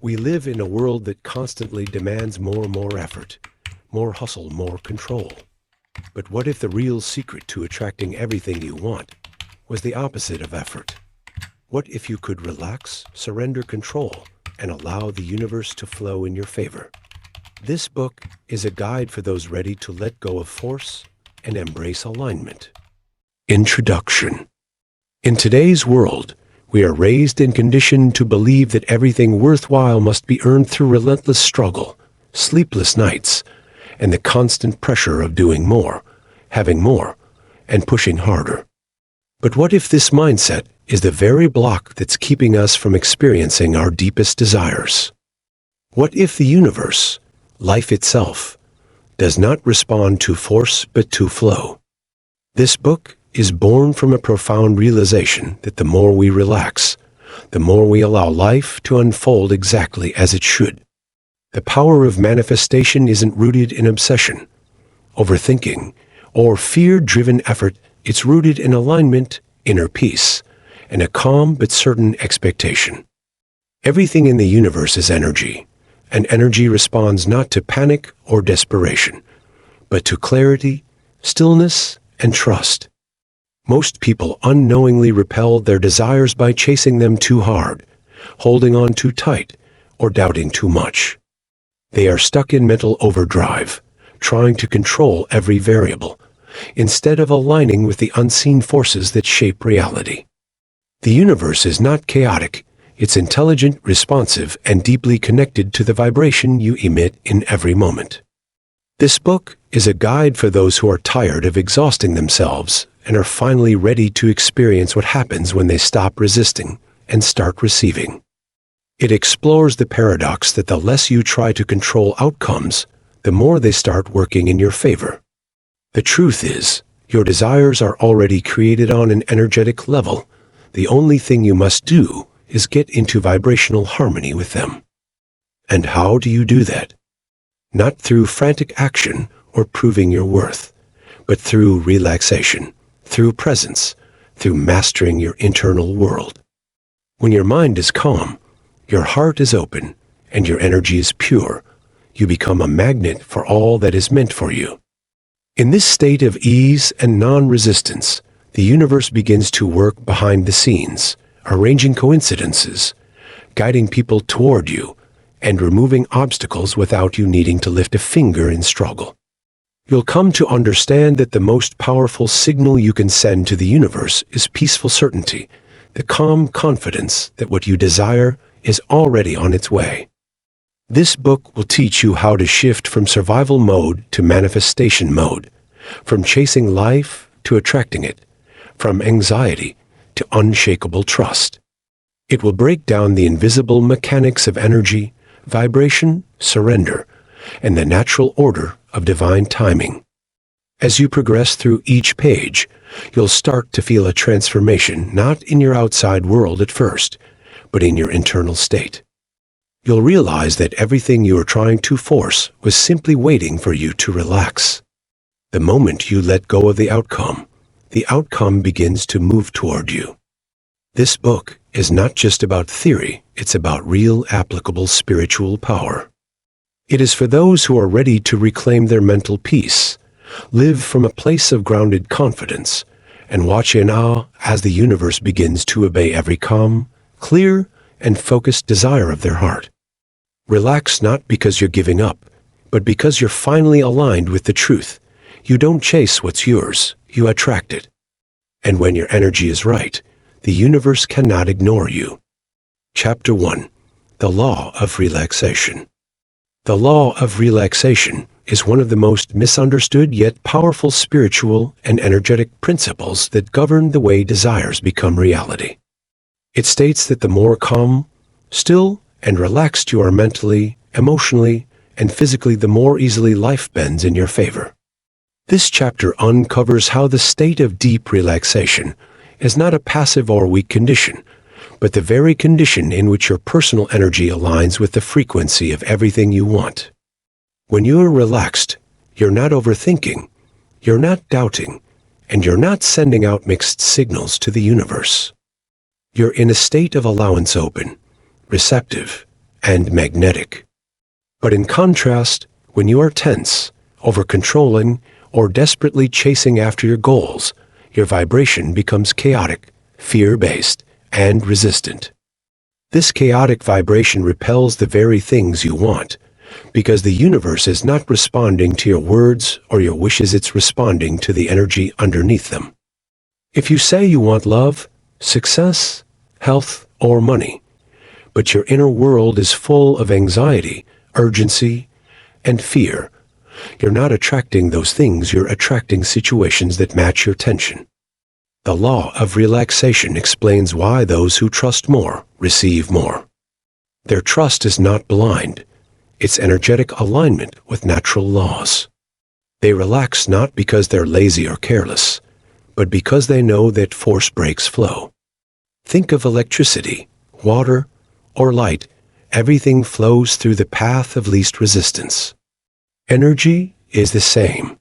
We live in a world that constantly demands more and more effort, more hustle, more control. But what if the real secret to attracting everything you want was the opposite of effort? What if you could relax, surrender control, and allow the universe to flow in your favor? This book is a guide for those ready to let go of force and embrace alignment. Introduction. In today's world, we are raised and conditioned to believe that everything worthwhile must be earned through relentless struggle, sleepless nights, and the constant pressure of doing more, having more, and pushing harder. But what if this mindset is the very block that's keeping us from experiencing our deepest desires? What if the universe, life itself, does not respond to force but to flow? This book is born from a profound realization that the more we relax, the more we allow life to unfold exactly as it should. The power of manifestation isn't rooted in obsession, overthinking, or fear-driven effort. It's rooted in alignment, inner peace, and a calm but certain expectation. Everything in the universe is energy, and energy responds not to panic or desperation, but to clarity, stillness, and trust. Most people unknowingly repel their desires by chasing them too hard, holding on too tight, or doubting too much. They are stuck in mental overdrive, trying to control every variable, instead of aligning with the unseen forces that shape reality. The universe is not chaotic. It's intelligent, responsive, and deeply connected to the vibration you emit in every moment. This book is a guide for those who are tired of exhausting themselves and are finally ready to experience what happens when they stop resisting and start receiving. It explores the paradox that the less you try to control outcomes, the more they start working in your favor. The truth is, your desires are already created on an energetic level. The only thing you must do is get into vibrational harmony with them. And how do you do that? Not through frantic action or proving your worth, but through relaxation, through presence, through mastering your internal world. When your mind is calm, your heart is open, and your energy is pure, you become a magnet for all that is meant for you. In this state of ease and non-resistance, the universe begins to work behind the scenes, arranging coincidences, guiding people toward you, and removing obstacles without you needing to lift a finger in struggle. You'll come to understand that the most powerful signal you can send to the universe is peaceful certainty, the calm confidence that what you desire is already on its way. This book will teach you how to shift from survival mode to manifestation mode, from chasing life to attracting it, from anxiety to unshakable trust. It will break down the invisible mechanics of energy, vibration, surrender, and the natural order of divine timing. As you progress through each page, you'll start to feel a transformation not in your outside world at first, but in your internal state. You'll realize that everything you were trying to force was simply waiting for you to relax. The moment you let go of the outcome begins to move toward you. This book is not just about theory, it's about real applicable spiritual power. It is for those who are ready to reclaim their mental peace, live from a place of grounded confidence, and watch in awe as the universe begins to obey every calm, clear, and focused desire of their heart. Relax not because you're giving up, but because you're finally aligned with the truth. You don't chase what's yours, you attract it. And when your energy is right, the universe cannot ignore you. Chapter 1. The Law of Relaxation. The law of relaxation is one of the most misunderstood yet powerful spiritual and energetic principles that govern the way desires become reality. It states that the more calm, still, and relaxed you are mentally, emotionally, and physically, the more easily life bends in your favor. This chapter uncovers how the state of deep relaxation is not a passive or weak condition, but the very condition in which your personal energy aligns with the frequency of everything you want. When you are relaxed, you're not overthinking, you're not doubting, and you're not sending out mixed signals to the universe. You're in a state of allowance, open, receptive, and magnetic. But in contrast, when you are tense, over-controlling, or desperately chasing after your goals, your vibration becomes chaotic, fear-based, and resistant. This chaotic vibration repels the very things you want, because the universe is not responding to your words or your wishes, it's responding to the energy underneath them. If you say you want love, success, health, or money, but your inner world is full of anxiety, urgency, and fear, you're not attracting those things, you're attracting situations that match your tension. The law of relaxation explains why those who trust more receive more. Their trust is not blind. It's energetic alignment with natural laws. They relax not because they're lazy or careless, but because they know that force breaks flow. Think of electricity, water, or light. Everything flows through the path of least resistance. Energy is the same.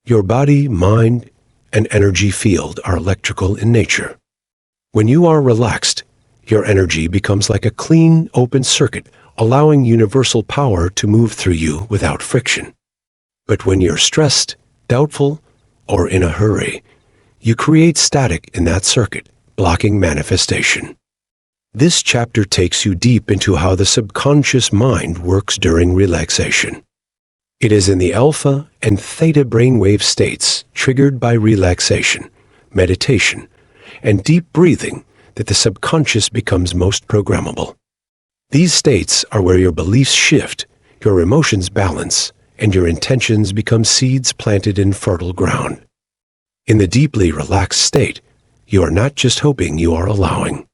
Your body, mind, and energy field are electrical in nature. When you are relaxed, your energy becomes like a clean, open circuit, allowing universal power to move through you without friction. But when you're stressed, doubtful, or in a hurry, you create static in that circuit, blocking manifestation. This chapter takes you deep into how the subconscious mind works during relaxation. It is in the alpha and theta brainwave states triggered by relaxation, meditation, and deep breathing that the subconscious becomes most programmable. These states are where your beliefs shift, your emotions balance, and your intentions become seeds planted in fertile ground. In the deeply relaxed state, you are not just hoping, you are allowing.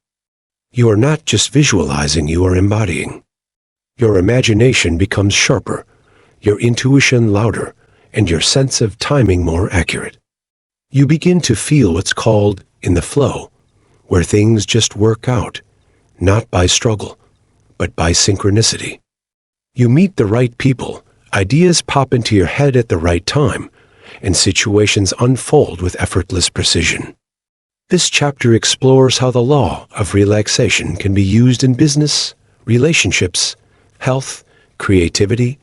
You are not just visualizing, you are embodying. Your imagination becomes sharper, your intuition louder, and your sense of timing more accurate. You begin to feel what's called in the flow, where things just work out, not by struggle, but by synchronicity. You meet the right people, ideas pop into your head at the right time, and situations unfold with effortless precision. This chapter explores how the law of relaxation can be used in business, relationships, health, creativity,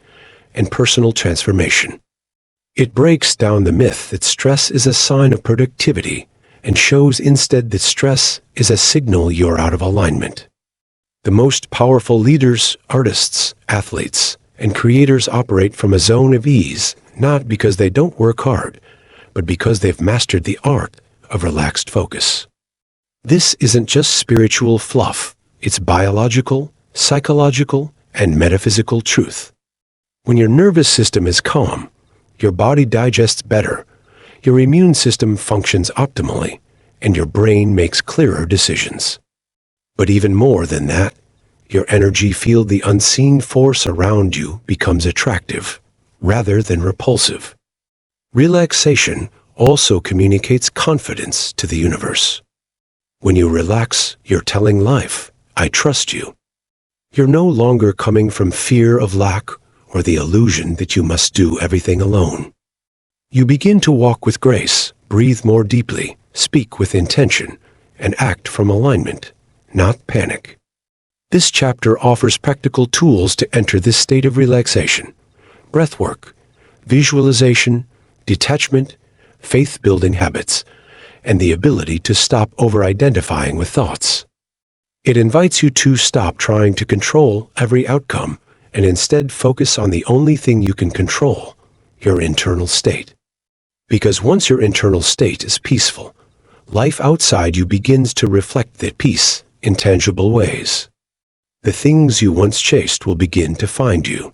and personal transformation. It breaks down the myth that stress is a sign of productivity and shows instead that stress is a signal you're out of alignment. The most powerful leaders, artists, athletes, and creators operate from a zone of ease, not because they don't work hard, but because they've mastered the art of relaxed focus. This isn't just spiritual fluff, it's biological, psychological, and metaphysical truth. When your nervous system is calm, your body digests better, your immune system functions optimally, and your brain makes clearer decisions. But even more than that, your energy field, the unseen force around you, becomes attractive rather than repulsive. Relaxation also communicates confidence to the universe. When you relax, you're telling life, I trust you. You're no longer coming from fear of lack or the illusion that you must do everything alone. You begin to walk with grace, breathe more deeply, speak with intention, and act from alignment, not panic. This chapter offers practical tools to enter this state of relaxation: breathwork, visualization, detachment, faith-building habits, and the ability to stop over-identifying with thoughts. It invites you to stop trying to control every outcome and instead focus on the only thing you can control, your internal state. Because once your internal state is peaceful, life outside you begins to reflect that peace in tangible ways. The things you once chased will begin to find you.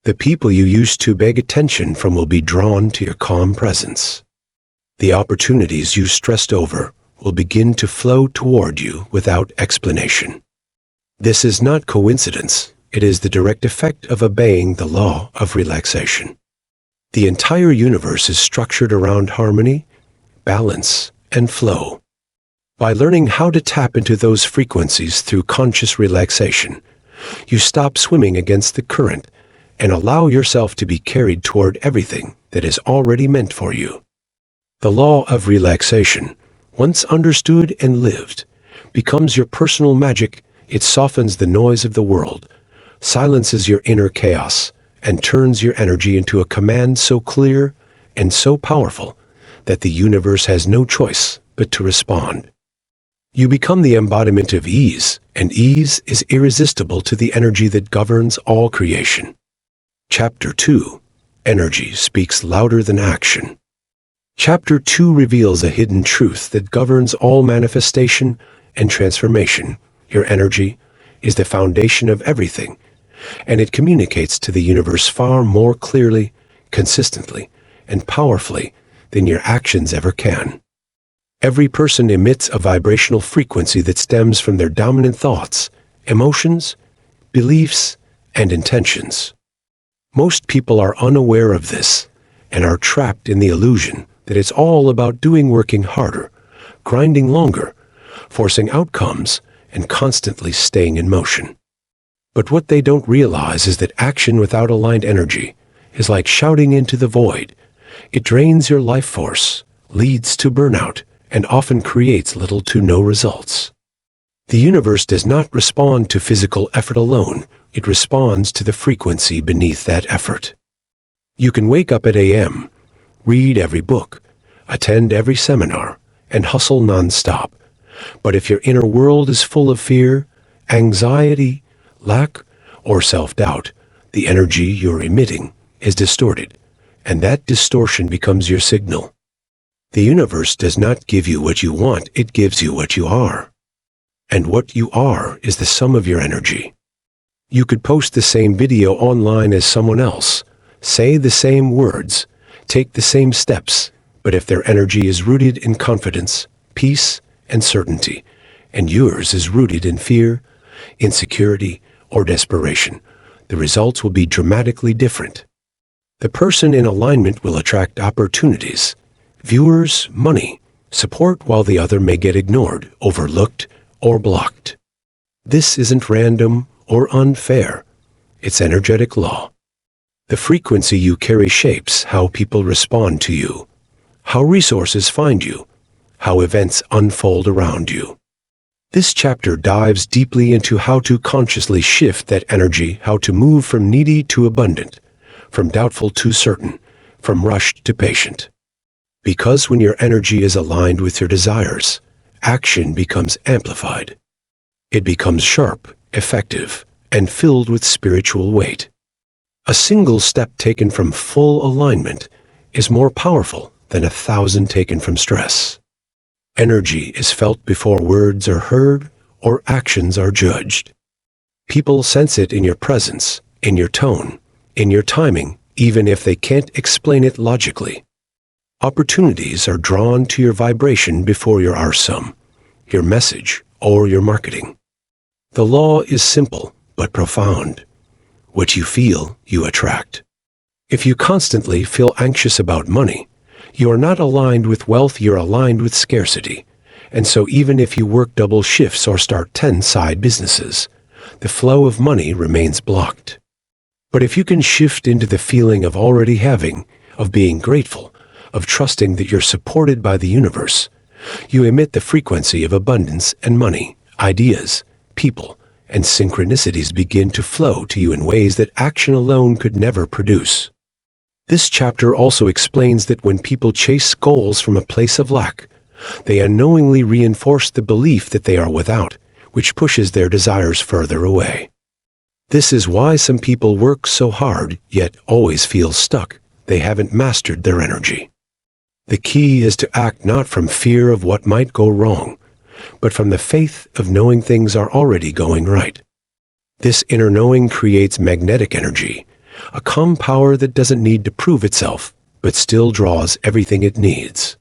The people you used to beg attention from will be drawn to your calm presence. The opportunities you stressed over will begin to flow toward you without explanation. This is not coincidence. It is the direct effect of obeying the law of relaxation. The entire universe is structured around harmony, balance, and flow. By learning how to tap into those frequencies through conscious relaxation, you stop swimming against the current and allow yourself to be carried toward everything that is already meant for you. The law of relaxation, once understood and lived, becomes your personal magic. It softens the noise of the world, silences your inner chaos, and turns your energy into a command so clear and so powerful that the universe has no choice but to respond. You become the embodiment of ease, and ease is irresistible to the energy that governs all creation. Chapter 2. Energy speaks louder than action. Chapter 2 reveals a hidden truth that governs all manifestation and transformation. Your energy is the foundation of everything, and it communicates to the universe far more clearly, consistently, and powerfully than your actions ever can. Every person emits a vibrational frequency that stems from their dominant thoughts, emotions, beliefs, and intentions. Most people are unaware of this and are trapped in the illusion that it's all about working harder, grinding longer, forcing outcomes, and constantly staying in motion. But what they don't realize is that action without aligned energy is like shouting into the void. It drains your life force, leads to burnout, and often creates little to no results. The universe does not respond to physical effort alone. It responds to the frequency beneath that effort. You can wake up at a.m., read every book, attend every seminar, and hustle nonstop. But if your inner world is full of fear, anxiety, lack, or self-doubt, the energy you're emitting is distorted, and that distortion becomes your signal. The universe does not give you what you want, it gives you what you are. And what you are is the sum of your energy. You could post the same video online as someone else, say the same words, take the same steps, but if their energy is rooted in confidence, peace, and certainty, and yours is rooted in fear, insecurity, or desperation, the results will be dramatically different. The person in alignment will attract opportunities, viewers, money, support, while the other may get ignored, overlooked, or blocked. This isn't random or unfair. It's energetic law. The frequency you carry shapes how people respond to you, how resources find you, how events unfold around you. This chapter dives deeply into how to consciously shift that energy, how to move from needy to abundant, from doubtful to certain, from rushed to patient. Because when your energy is aligned with your desires, action becomes amplified. It becomes sharp, effective, and filled with spiritual weight. A single step taken from full alignment is more powerful than 1,000 taken from stress. Energy is felt before words are heard or actions are judged. People sense it in your presence, in your tone, in your timing, even if they can't explain it logically. Opportunities are drawn to your vibration before your arsum, your message, or your marketing. The law is simple but profound. What you feel, you attract. If you constantly feel anxious about money, you are not aligned with wealth, you're aligned with scarcity. And so even if you work double shifts or start 10 side businesses, the flow of money remains blocked. But if you can shift into the feeling of already having, of being grateful, of trusting that you're supported by the universe, you emit the frequency of abundance, and money, ideas, people, and synchronicities begin to flow to you in ways that action alone could never produce. This chapter also explains that when people chase goals from a place of lack, they unknowingly reinforce the belief that they are without, which pushes their desires further away. This is why some people work so hard, yet always feel stuck. They haven't mastered their energy. The key is to act not from fear of what might go wrong, but from the faith of knowing things are already going right. This inner knowing creates magnetic energy, a calm power that doesn't need to prove itself, but still draws everything it needs.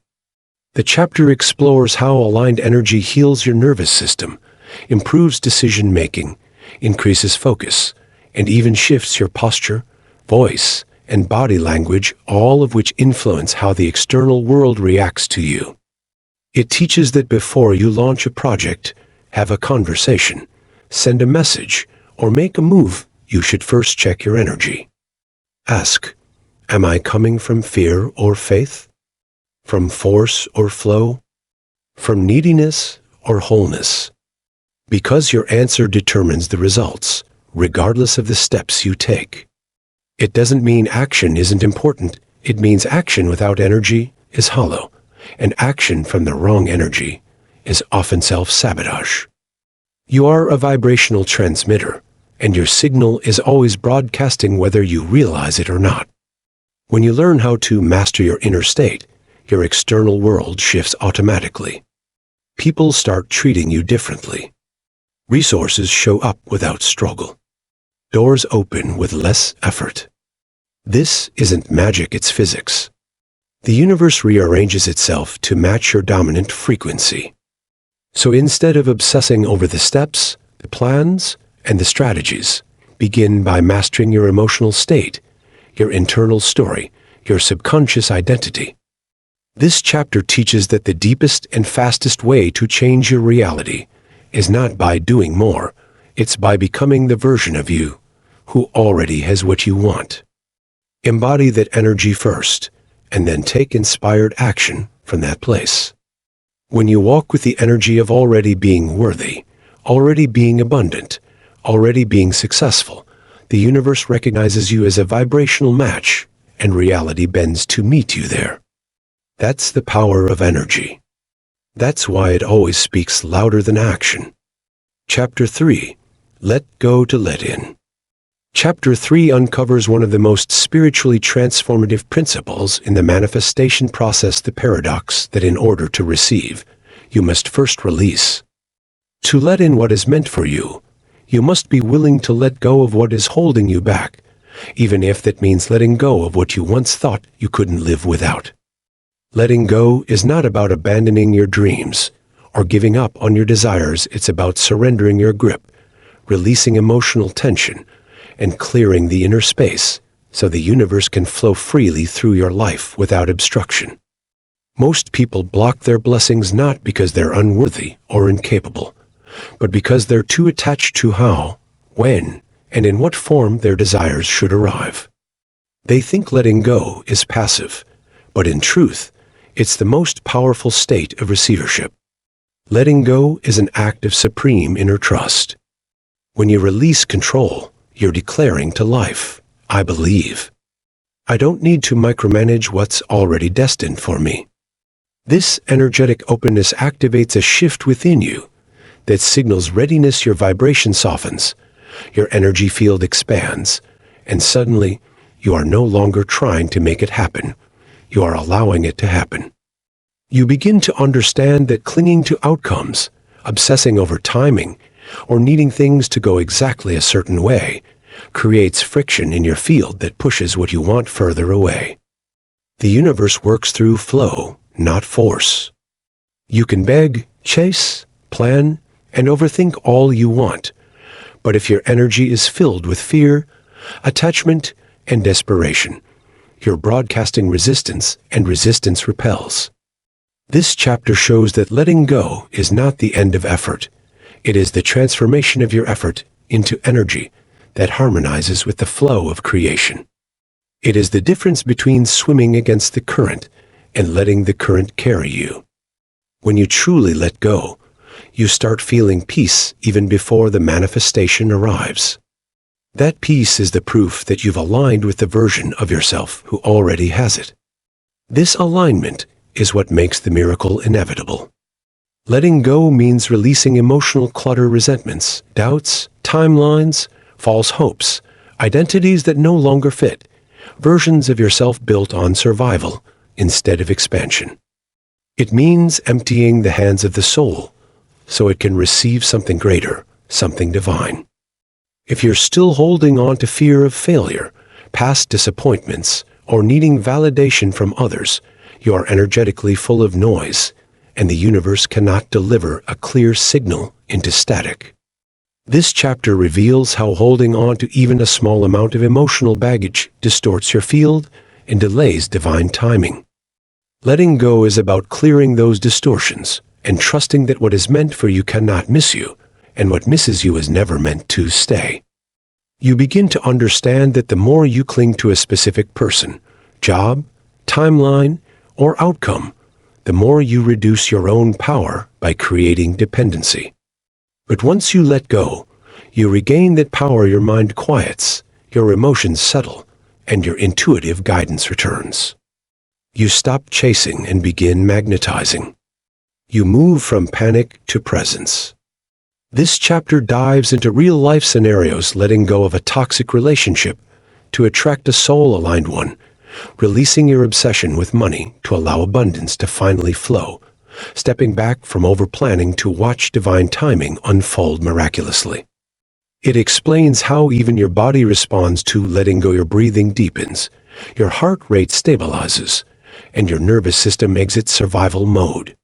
The chapter explores how aligned energy heals your nervous system, improves decision-making, increases focus, and even shifts your posture, voice, and body language, all of which influence how the external world reacts to you. It teaches that before you launch a project, have a conversation, send a message, or make a move, you should first check your energy. Ask, am I coming from fear or faith? From force or flow? From neediness or wholeness? Because your answer determines the results, regardless of the steps you take. It doesn't mean action isn't important. It means action without energy is hollow, and action from the wrong energy is often self-sabotage. You are a vibrational transmitter, and your signal is always broadcasting whether you realize it or not. When you learn how to master your inner state, your external world shifts automatically. People start treating you differently. Resources show up without struggle. Doors open with less effort. This isn't magic, it's physics. The universe rearranges itself to match your dominant frequency. So instead of obsessing over the steps, the plans, and the strategies, begin by mastering your emotional state, your internal story, your subconscious identity. This chapter teaches that the deepest and fastest way to change your reality is not by doing more, it's by becoming the version of you who already has what you want. Embody that energy first, and then take inspired action from that place. When you walk with the energy of already being worthy, already being abundant, already being successful, the universe recognizes you as a vibrational match, and reality bends to meet you there. That's the power of energy. That's why it always speaks louder than action. Chapter 3. Let Go to Let In. Chapter 3 uncovers one of the most spiritually transformative principles in the manifestation process, the paradox that in order to receive, you must first release. To let in what is meant for you, you must be willing to let go of what is holding you back, even if that means letting go of what you once thought you couldn't live without. Letting go is not about abandoning your dreams or giving up on your desires. It's about surrendering your grip, releasing emotional tension, and clearing the inner space so the universe can flow freely through your life without obstruction. Most people block their blessings not because they're unworthy or incapable, but because they're too attached to how, when, and in what form their desires should arrive. They think letting go is passive, but in truth, it's the most powerful state of receivership. Letting go is an act of supreme inner trust. When you release control, you're declaring to life, I believe. I don't need to micromanage what's already destined for me. This energetic openness activates a shift within you that signals readiness. Your vibration softens, your energy field expands, and suddenly you are no longer trying to make it happen. You are allowing it to happen. You begin to understand that clinging to outcomes, obsessing over timing, or needing things to go exactly a certain way creates friction in your field that pushes what you want further away. The universe works through flow, not force. You can beg, chase, plan, and overthink all you want, but if your energy is filled with fear, attachment, and desperation, you're broadcasting resistance, and resistance repels. This chapter shows that letting go is not the end of effort. It is the transformation of your effort into energy that harmonizes with the flow of creation. It is the difference between swimming against the current and letting the current carry you. When you truly let go, you start feeling peace even before the manifestation arrives. That peace is the proof that you've aligned with the version of yourself who already has it. This alignment is what makes the miracle inevitable. Letting go means releasing emotional clutter, resentments, doubts, timelines, false hopes, identities that no longer fit, versions of yourself built on survival instead of expansion. It means emptying the hands of the soul so it can receive something greater, something divine. If you're still holding on to fear of failure, past disappointments, or needing validation from others, you are energetically full of noise, and the universe cannot deliver a clear signal into static. This chapter reveals how holding on to even a small amount of emotional baggage distorts your field and delays divine timing. Letting go is about clearing those distortions and trusting that what is meant for you cannot miss you, and what misses you is never meant to stay. You begin to understand that the more you cling to a specific person, job, timeline, or outcome, the more you reduce your own power by creating dependency. But once you let go, You regain that power, your mind quiets, your emotions settle, and your intuitive guidance returns. You stop chasing and begin magnetizing. You move from panic to presence. This chapter dives into real-life scenarios, letting go of a toxic relationship to attract a soul-aligned one, releasing your obsession with money to allow abundance to finally flow, stepping back from over-planning to watch divine timing unfold miraculously. It explains how even your body responds to letting go. Your breathing deepens, your heart rate stabilizes, and your nervous system exits survival mode.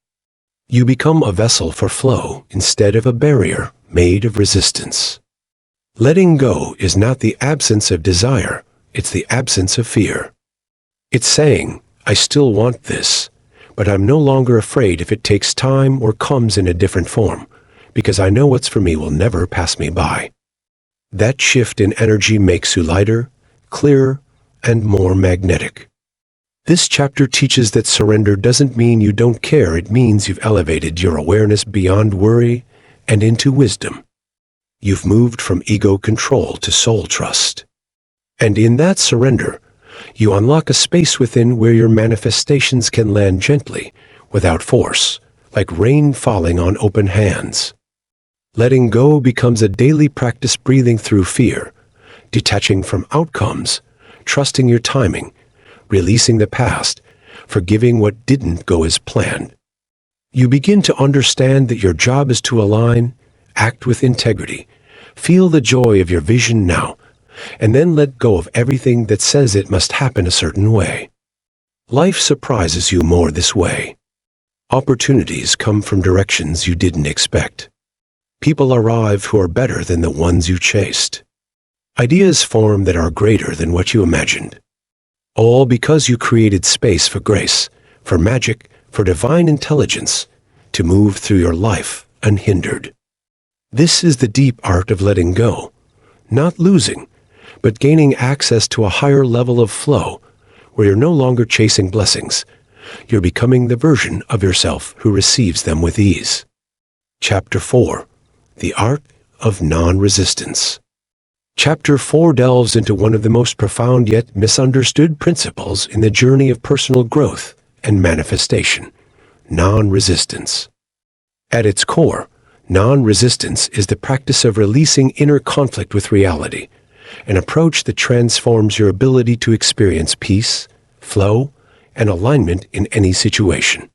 You become a vessel for flow instead of a barrier made of resistance. Letting go is not the absence of desire, it's the absence of fear. It's saying, I still want this, but I'm no longer afraid if it takes time or comes in a different form, because I know what's for me will never pass me by. That shift in energy makes you lighter, clearer, and more magnetic. This chapter teaches that surrender doesn't mean you don't care, it means you've elevated your awareness beyond worry and into wisdom. You've moved from ego control to soul trust. And in that surrender, you unlock a space within where your manifestations can land gently, without force, like rain falling on open hands. Letting go becomes a daily practice, breathing through fear, detaching from outcomes, trusting your timing, releasing the past, forgiving what didn't go as planned. You begin to understand that your job is to align, act with integrity, feel the joy of your vision now, and then let go of everything that says it must happen a certain way. Life surprises you more this way. Opportunities come from directions you didn't expect. People arrive who are better than the ones you chased. Ideas form that are greater than what you imagined. All because you created space for grace, for magic, for divine intelligence, to move through your life unhindered. This is the deep art of letting go, not losing, but gaining access to a higher level of flow, where you're no longer chasing blessings. You're becoming the version of yourself who receives them with ease. Chapter 4. The Art of Non-Resistance. Chapter 4 delves into one of the most profound yet misunderstood principles in the journey of personal growth and manifestation: non-resistance. At its core, non-resistance is the practice of releasing inner conflict with reality, an approach that transforms your ability to experience peace, flow, and alignment in any situation.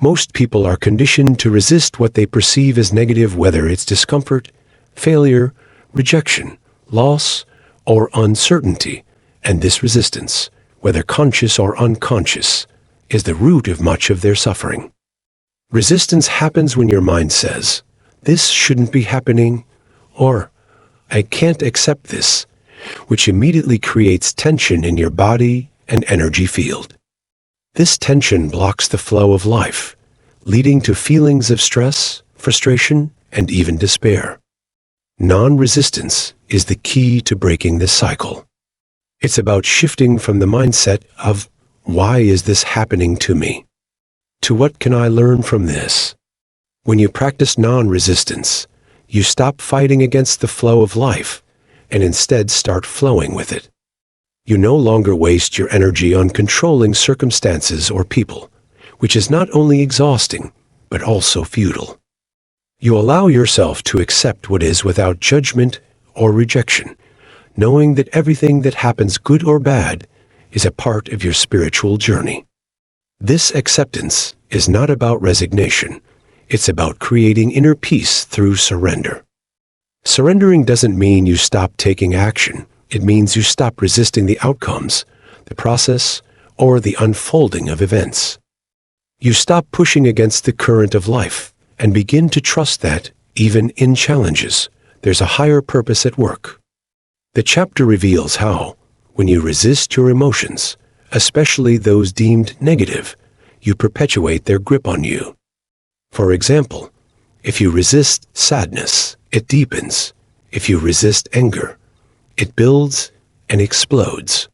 Most people are conditioned to resist what they perceive as negative, whether it's discomfort, failure, rejection, loss, or uncertainty, and this resistance, whether conscious or unconscious, is the root of much of their suffering. Resistance happens when your mind says, "This shouldn't be happening," or "I can't accept this," which immediately creates tension in your body and energy field. This tension blocks the flow of life, leading to feelings of stress, frustration, and even despair. Non-resistance is the key to breaking this cycle. It's about shifting from the mindset of, "Why is this happening to me?" to "What can I learn from this?" When you practice non-resistance, you stop fighting against the flow of life and instead start flowing with it. You no longer waste your energy on controlling circumstances or people, which is not only exhausting, but also futile. You allow yourself to accept what is without judgment or rejection, knowing that everything that happens, good or bad, is a part of your spiritual journey. This acceptance is not about resignation. It's about creating inner peace through surrender. Surrendering doesn't mean you stop taking action. It means you stop resisting the outcomes, the process, or the unfolding of events. You stop pushing against the current of life and begin to trust that, even in challenges, there's a higher purpose at work. The chapter reveals how, when you resist your emotions, especially those deemed negative, you perpetuate their grip on you. For example, if you resist sadness, it deepens. If you resist anger, it builds and explodes.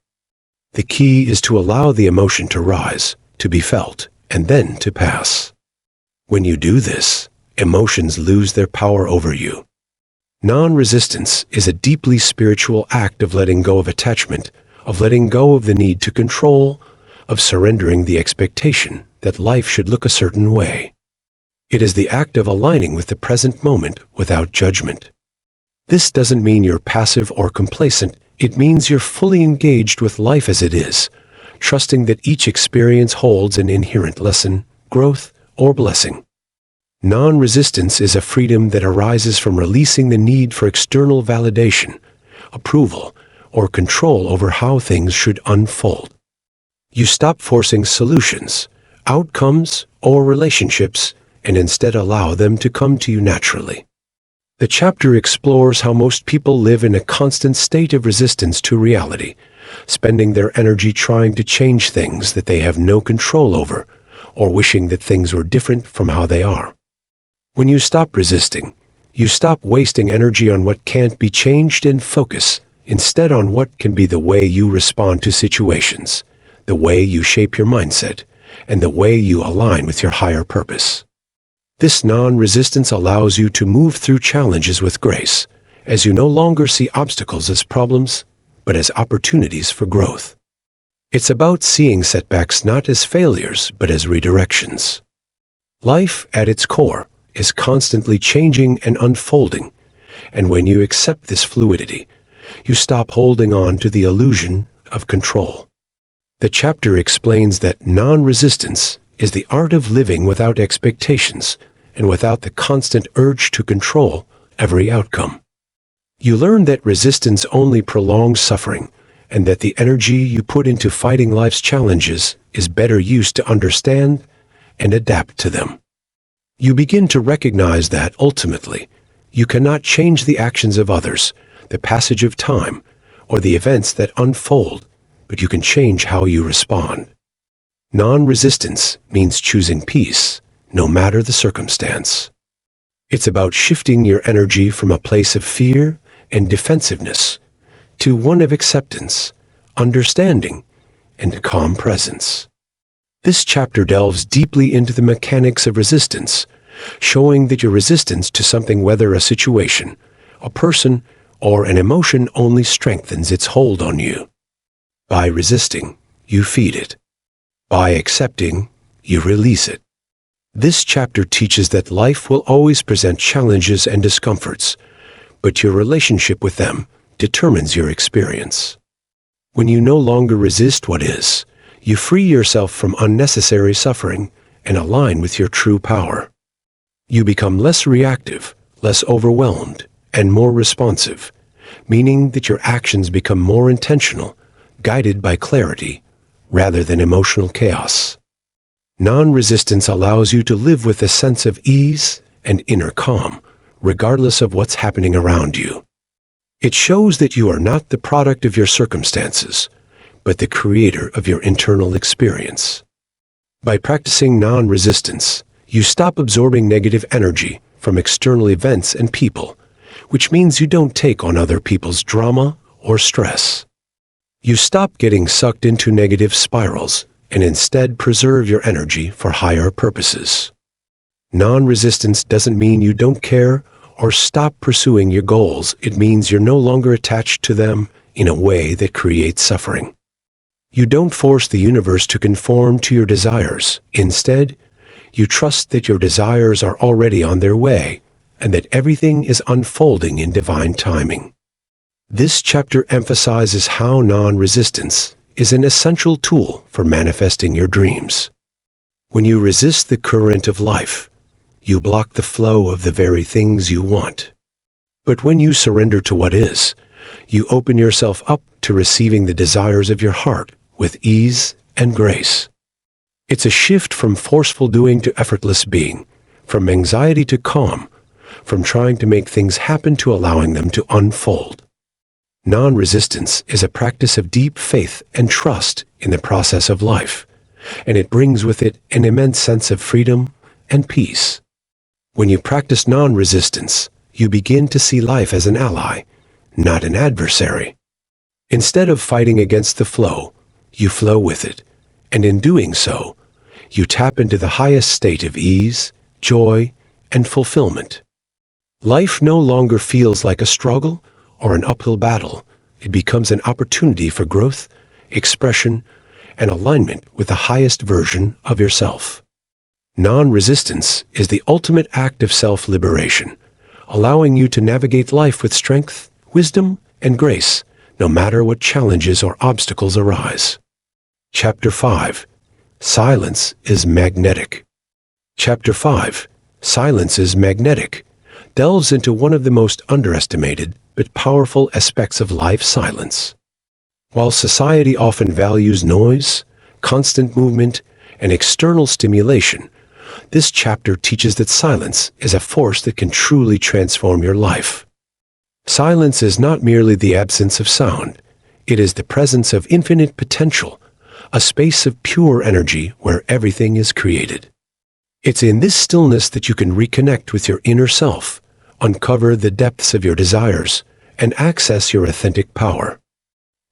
The key is to allow the emotion to rise, to be felt, and then to pass. When you do this, emotions lose their power over you. Non-resistance is a deeply spiritual act of letting go of attachment, of letting go of the need to control, of surrendering the expectation that life should look a certain way. It is the act of aligning with the present moment without judgment. This doesn't mean you're passive or complacent. It means you're fully engaged with life as it is, trusting that each experience holds an inherent lesson, growth, or blessing. Non-resistance is a freedom that arises from releasing the need for external validation, approval, or control over how things should unfold. You stop forcing solutions, outcomes, or relationships, and instead allow them to come to you naturally. The chapter explores how most people live in a constant state of resistance to reality, spending their energy trying to change things that they have no control over, or wishing that things were different from how they are. When you stop resisting, you stop wasting energy on what can't be changed and focus instead on what can be the way you respond to situations, the way you shape your mindset, and the way you align with your higher purpose. This non-resistance allows you to move through challenges with grace, as you no longer see obstacles as problems, but as opportunities for growth. It's about seeing setbacks not as failures, but as redirections. Life, at its core, is constantly changing and unfolding, and when you accept this fluidity, you stop holding on to the illusion of control. The chapter explains that non-resistance is the art of living without expectations and without the constant urge to control every outcome. You learn that resistance only prolongs suffering, and that the energy you put into fighting life's challenges is better used to understand and adapt to them. You begin to recognize that, ultimately, you cannot change the actions of others, the passage of time, or the events that unfold, but you can change how you respond. Non-resistance means choosing peace, no matter the circumstance. It's about shifting your energy from a place of fear and defensiveness to one of acceptance, understanding, and calm presence. This chapter delves deeply into the mechanics of resistance, showing that your resistance to something, whether a situation, a person, or an emotion, only strengthens its hold on you. By resisting, you feed it. By accepting, you release it. This chapter teaches that life will always present challenges and discomforts, but your relationship with them determines your experience. When you no longer resist what is, you free yourself from unnecessary suffering and align with your true power. You become less reactive, less overwhelmed, and more responsive, meaning that your actions become more intentional, guided by clarity, rather than emotional chaos. Non-resistance allows you to live with a sense of ease and inner calm, regardless of what's happening around you. It shows that you are not the product of your circumstances, but the creator of your internal experience. By practicing non-resistance, you stop absorbing negative energy from external events and people, which means you don't take on other people's drama or stress. You stop getting sucked into negative spirals and instead preserve your energy for higher purposes. Non-resistance doesn't mean you don't care or stop pursuing your goals. It means you're no longer attached to them in a way that creates suffering. You don't force the universe to conform to your desires. Instead, you trust that your desires are already on their way and that everything is unfolding in divine timing. This chapter emphasizes how non-resistance is an essential tool for manifesting your dreams. When you resist the current of life, you block the flow of the very things you want. But when you surrender to what is, you open yourself up to receiving the desires of your heart with ease and grace. It's a shift from forceful doing to effortless being, from anxiety to calm, from trying to make things happen to allowing them to unfold. Non-resistance is a practice of deep faith and trust in the process of life, and it brings with it an immense sense of freedom and peace. When you practice non-resistance, you begin to see life as an ally, not an adversary. Instead of fighting against the flow, you flow with it, and in doing so, you tap into the highest state of ease, joy, and fulfillment. Life no longer feels like a struggle or an uphill battle. It becomes an opportunity for growth, expression, and alignment with the highest version of yourself. Non-resistance is the ultimate act of self-liberation, allowing you to navigate life with strength, wisdom, and grace, no matter what challenges or obstacles arise. Chapter 5. Silence is Magnetic. Chapter 5. Silence is Magnetic delves into one of the most underestimated but powerful aspects of life: silence. While society often values noise, constant movement, and external stimulation, this chapter teaches that silence is a force that can truly transform your life. Silence is not merely the absence of sound. It is the presence of infinite potential, a space of pure energy where everything is created. It's in this stillness that you can reconnect with your inner self, uncover the depths of your desires, and access your authentic power.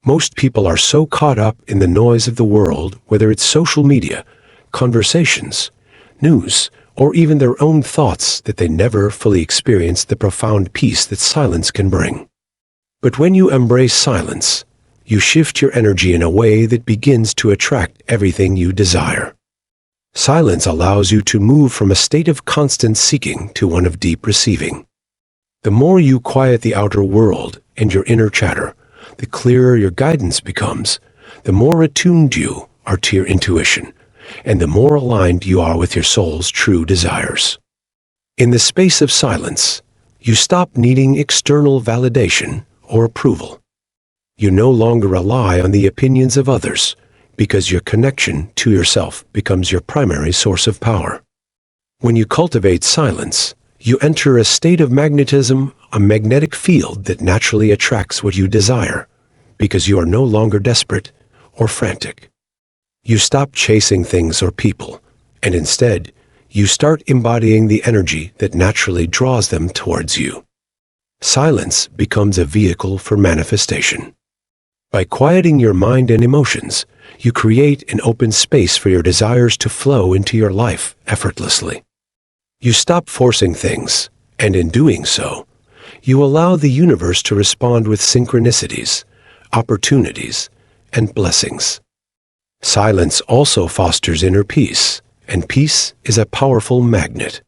Most people are so caught up in the noise of the world, whether it's social media, conversations, news, or even their own thoughts, that they never fully experience the profound peace that silence can bring. But when you embrace silence, you shift your energy in a way that begins to attract everything you desire. Silence allows you to move from a state of constant seeking to one of deep receiving. The more you quiet the outer world and your inner chatter, the clearer your guidance becomes, the more attuned you are to your intuition, and the more aligned you are with your soul's true desires. In the space of silence, you stop needing external validation or approval. You no longer rely on the opinions of others, because your connection to yourself becomes your primary source of power. When you cultivate silence, you enter a state of magnetism, a magnetic field that naturally attracts what you desire, because you are no longer desperate or frantic. You stop chasing things or people, and instead, you start embodying the energy that naturally draws them towards you. Silence becomes a vehicle for manifestation. By quieting your mind and emotions, you create an open space for your desires to flow into your life effortlessly. You stop forcing things, and in doing so, you allow the universe to respond with synchronicities, opportunities, and blessings. Silence also fosters inner peace, and peace is a powerful magnet.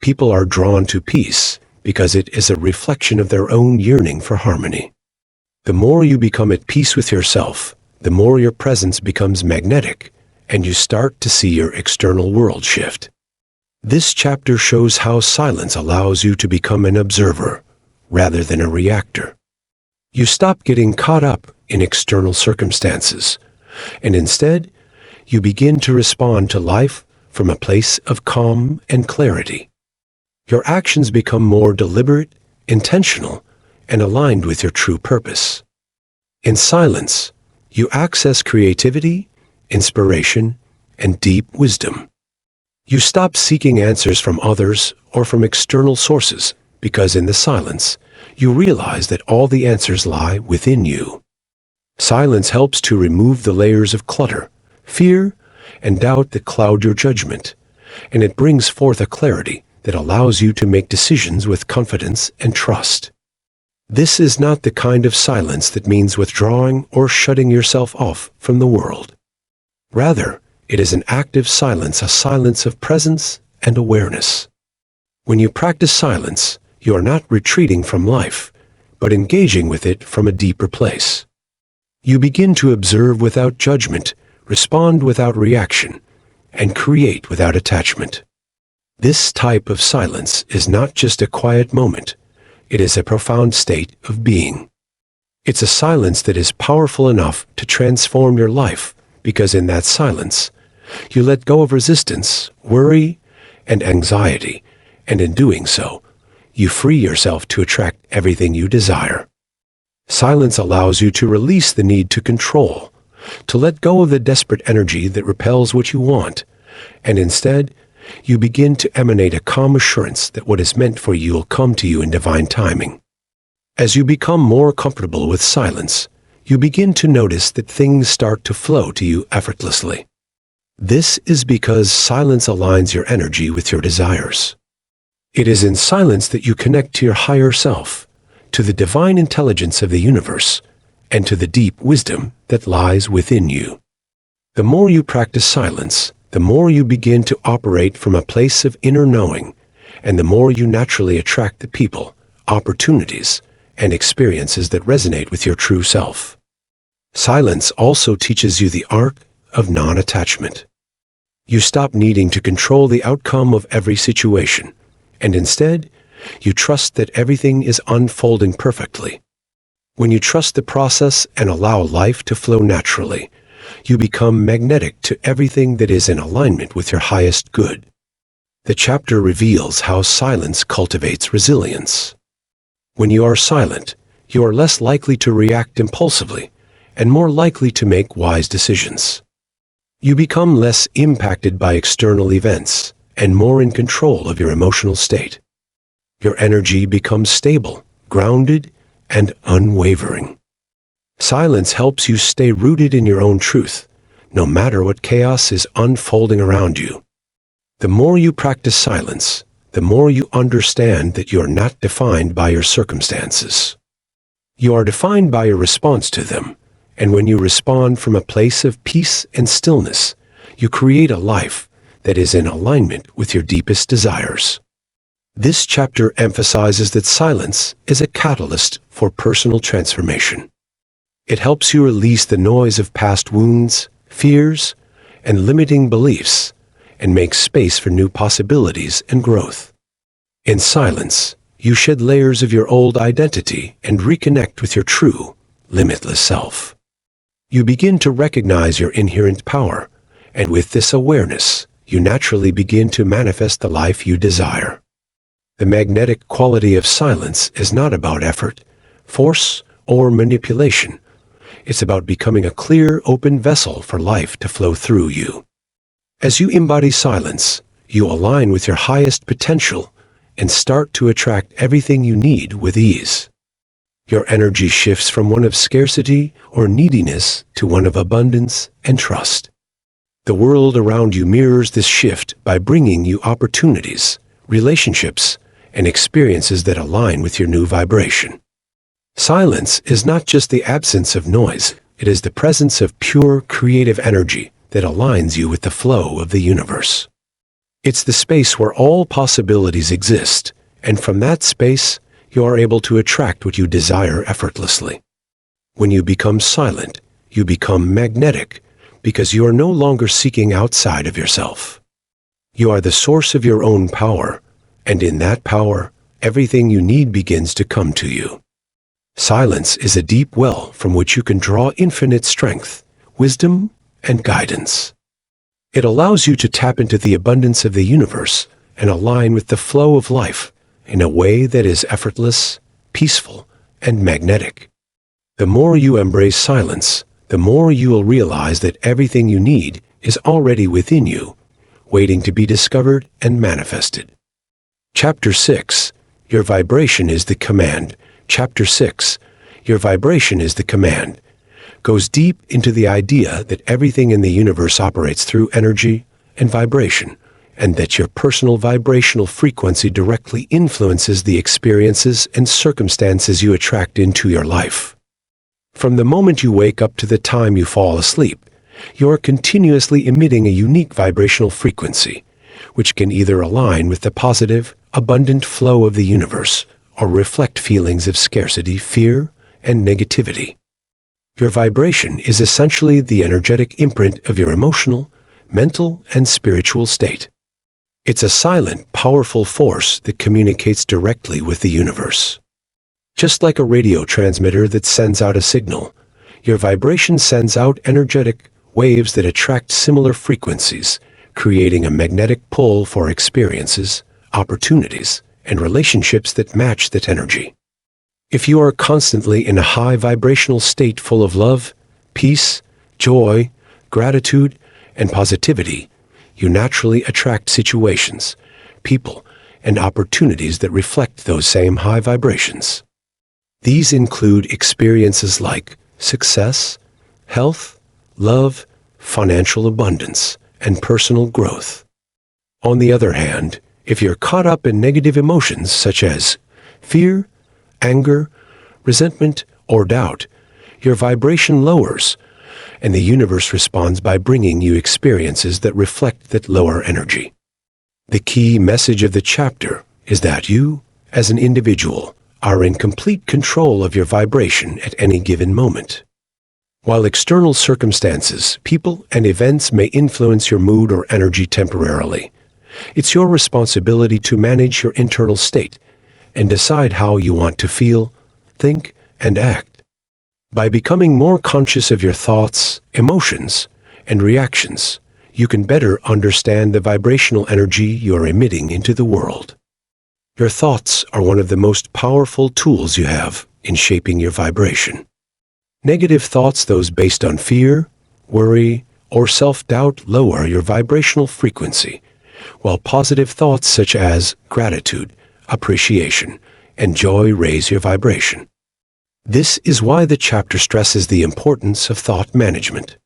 People are drawn to peace because it is a reflection of their own yearning for harmony. The more you become at peace with yourself, the more your presence becomes magnetic, and you start to see your external world shift. This chapter shows how silence allows you to become an observer rather than a reactor. You stop getting caught up in external circumstances, and instead, you begin to respond to life from a place of calm and clarity. Your actions become more deliberate, intentional, and aligned with your true purpose. In silence, you access creativity, inspiration, and deep wisdom. You stop seeking answers from others or from external sources, because in the silence, you realize that all the answers lie within you. Silence helps to remove the layers of clutter, fear, and doubt that cloud your judgment, and it brings forth a clarity that allows you to make decisions with confidence and trust. This is not the kind of silence that means withdrawing or shutting yourself off from the world. Rather, it is an active silence, a silence of presence and awareness. When you practice silence, you are not retreating from life, but engaging with it from a deeper place. You begin to observe without judgment, respond without reaction, and create without attachment. This type of silence is not just a quiet moment. It is a profound state of being. It's a silence that is powerful enough to transform your life, because in that silence, you let go of resistance, worry, and anxiety, and in doing so, you free yourself to attract everything you desire. Silence allows you to release the need to control, to let go of the desperate energy that repels what you want, and instead, you begin to emanate a calm assurance that what is meant for you will come to you in divine timing. As you become more comfortable with silence, you begin to notice that things start to flow to you effortlessly. This is because silence aligns your energy with your desires. It is in silence that you connect to your higher self, to the divine intelligence of the universe, and to the deep wisdom that lies within you. The more you practice silence, the more you begin to operate from a place of inner knowing, and the more you naturally attract the people, opportunities, and experiences that resonate with your true self. Silence also teaches you the art of non-attachment. You stop needing to control the outcome of every situation, and instead, you trust that everything is unfolding perfectly. When you trust the process and allow life to flow naturally, you become magnetic to everything that is in alignment with your highest good. The chapter reveals how silence cultivates resilience. When you are silent, you are less likely to react impulsively and more likely to make wise decisions. You become less impacted by external events and more in control of your emotional state. Your energy becomes stable, grounded, and unwavering. Silence helps you stay rooted in your own truth, no matter what chaos is unfolding around you. The more you practice silence, the more you understand that you are not defined by your circumstances. You are defined by your response to them, and when you respond from a place of peace and stillness, you create a life that is in alignment with your deepest desires. This chapter emphasizes that silence is a catalyst for personal transformation. It helps you release the noise of past wounds, fears, and limiting beliefs, and make space for new possibilities and growth. In silence, you shed layers of your old identity and reconnect with your true, limitless self. You begin to recognize your inherent power, and with this awareness, you naturally begin to manifest the life you desire. The magnetic quality of silence is not about effort, force, or manipulation. It's about becoming a clear, open vessel for life to flow through you. As you embody silence, you align with your highest potential and start to attract everything you need with ease. Your energy shifts from one of scarcity or neediness to one of abundance and trust. The world around you mirrors this shift by bringing you opportunities, relationships, and experiences that align with your new vibration. Silence is not just the absence of noise, it is the presence of pure creative energy that aligns you with the flow of the universe. It's the space where all possibilities exist, and from that space, you are able to attract what you desire effortlessly. When you become silent, you become magnetic, because you are no longer seeking outside of yourself. You are the source of your own power, and in that power, everything you need begins to come to you. Silence is a deep well from which you can draw infinite strength, wisdom, and guidance. It allows you to tap into the abundance of the universe and align with the flow of life in a way that is effortless, peaceful, and magnetic. The more you embrace silence, the more you will realize that everything you need is already within you, waiting to be discovered and manifested. Chapter 6, Your Vibration is the Command. Chapter 6, Your Vibration is the Command, goes deep into the idea that everything in the universe operates through energy and vibration, and that your personal vibrational frequency directly influences the experiences and circumstances you attract into your life. From the moment you wake up to the time you fall asleep, you are continuously emitting a unique vibrational frequency, which can either align with the positive, abundant flow of the universe or reflect feelings of scarcity, fear, and negativity. Your vibration is essentially the energetic imprint of your emotional, mental, and spiritual state. It's a silent, powerful force that communicates directly with the universe. Just like a radio transmitter that sends out a signal, your vibration sends out energetic waves that attract similar frequencies, creating a magnetic pull for experiences, opportunities, and relationships that match that energy. If you are constantly in a high vibrational state full of love, peace, joy, gratitude, and positivity, you naturally attract situations, people, and opportunities that reflect those same high vibrations. These include experiences like success, health, love, financial abundance, and personal growth. On the other hand, If you're caught up in negative emotions such as fear, anger, resentment, or doubt, your vibration lowers, and the universe responds by bringing you experiences that reflect that lower energy. The key message of the chapter is that you, as an individual, are in complete control of your vibration at any given moment. While external circumstances, people, and events may influence your mood or energy temporarily, it's your responsibility to manage your internal state and decide how you want to feel, think, and act. By becoming more conscious of your thoughts, emotions, and reactions, you can better understand the vibrational energy you are emitting into the world. Your thoughts are one of the most powerful tools you have in shaping your vibration. Negative thoughts, those based on fear, worry, or self-doubt, lower your vibrational frequency, while positive thoughts such as gratitude, appreciation, and joy raise your vibration. This is why the chapter stresses the importance of thought management.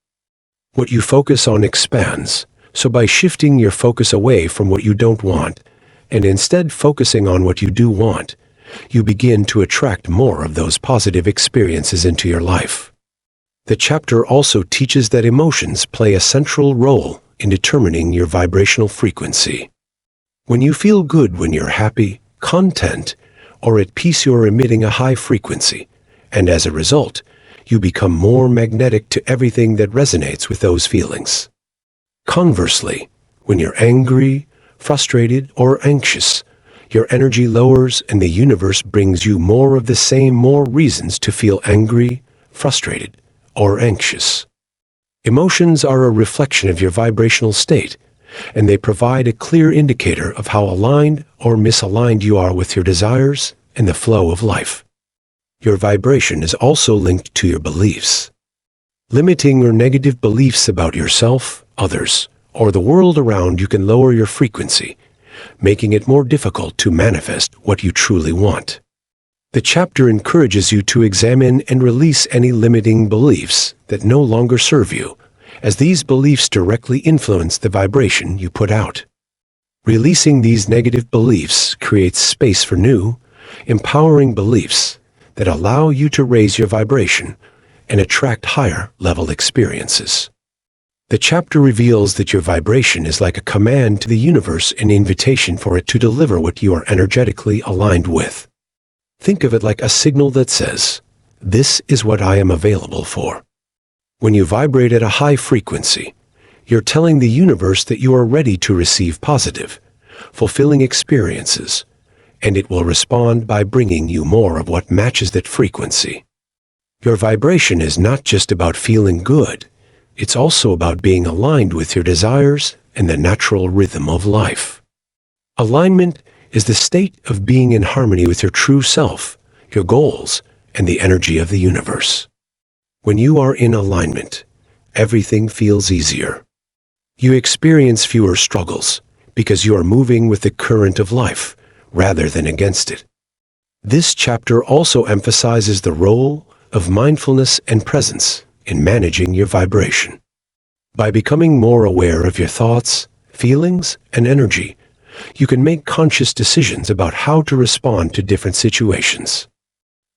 What you focus on expands, so by shifting your focus away from what you don't want, and instead focusing on what you do want, you begin to attract more of those positive experiences into your life. The chapter also teaches that emotions play a central role in determining your vibrational frequency. When you feel good, when you're happy, content, or at peace, you're emitting a high frequency, and as a result, you become more magnetic to everything that resonates with those feelings. Conversely, when you're angry, frustrated, or anxious, your energy lowers and the universe brings you more of the same, more reasons to feel angry, frustrated, or anxious. Emotions are a reflection of your vibrational state, and they provide a clear indicator of how aligned or misaligned you are with your desires and the flow of life. Your vibration is also linked to your beliefs. Limiting or negative beliefs about yourself, others, or the world around you can lower your frequency, making it more difficult to manifest what you truly want. The chapter encourages you to examine and release any limiting beliefs that no longer serve you, as these beliefs directly influence the vibration you put out. Releasing these negative beliefs creates space for new, empowering beliefs that allow you to raise your vibration and attract higher-level experiences. The chapter reveals that your vibration is like a command to the universe, an invitation for it to deliver what you are energetically aligned with. Think of it like a signal that says, "This is what I am available for." When you vibrate at a high frequency, you're telling the universe that you are ready to receive positive, fulfilling experiences, and it will respond by bringing you more of what matches that frequency. Your vibration is not just about feeling good. It's also about being aligned with your desires and the natural rhythm of life. Alignment is the state of being in harmony with your true self, your goals, and the energy of the universe. When you are in alignment, everything feels easier. You experience fewer struggles because you are moving with the current of life rather than against it. This chapter also emphasizes the role of mindfulness and presence in managing your vibration. By becoming more aware of your thoughts, feelings, and energy, you can make conscious decisions about how to respond to different situations.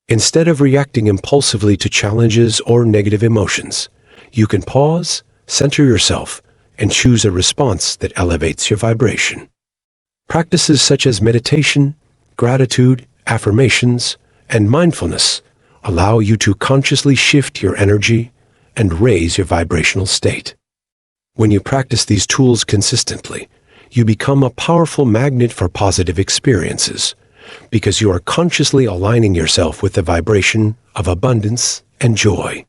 Instead of reacting impulsively to challenges or negative emotions, you can pause, center yourself, and choose a response that elevates your vibration. Practices such as meditation, gratitude, affirmations, and mindfulness allow you to consciously shift your energy and raise your vibrational state. When you practice these tools consistently, you become a powerful magnet for positive experiences because you are consciously aligning yourself with the vibration of abundance and joy.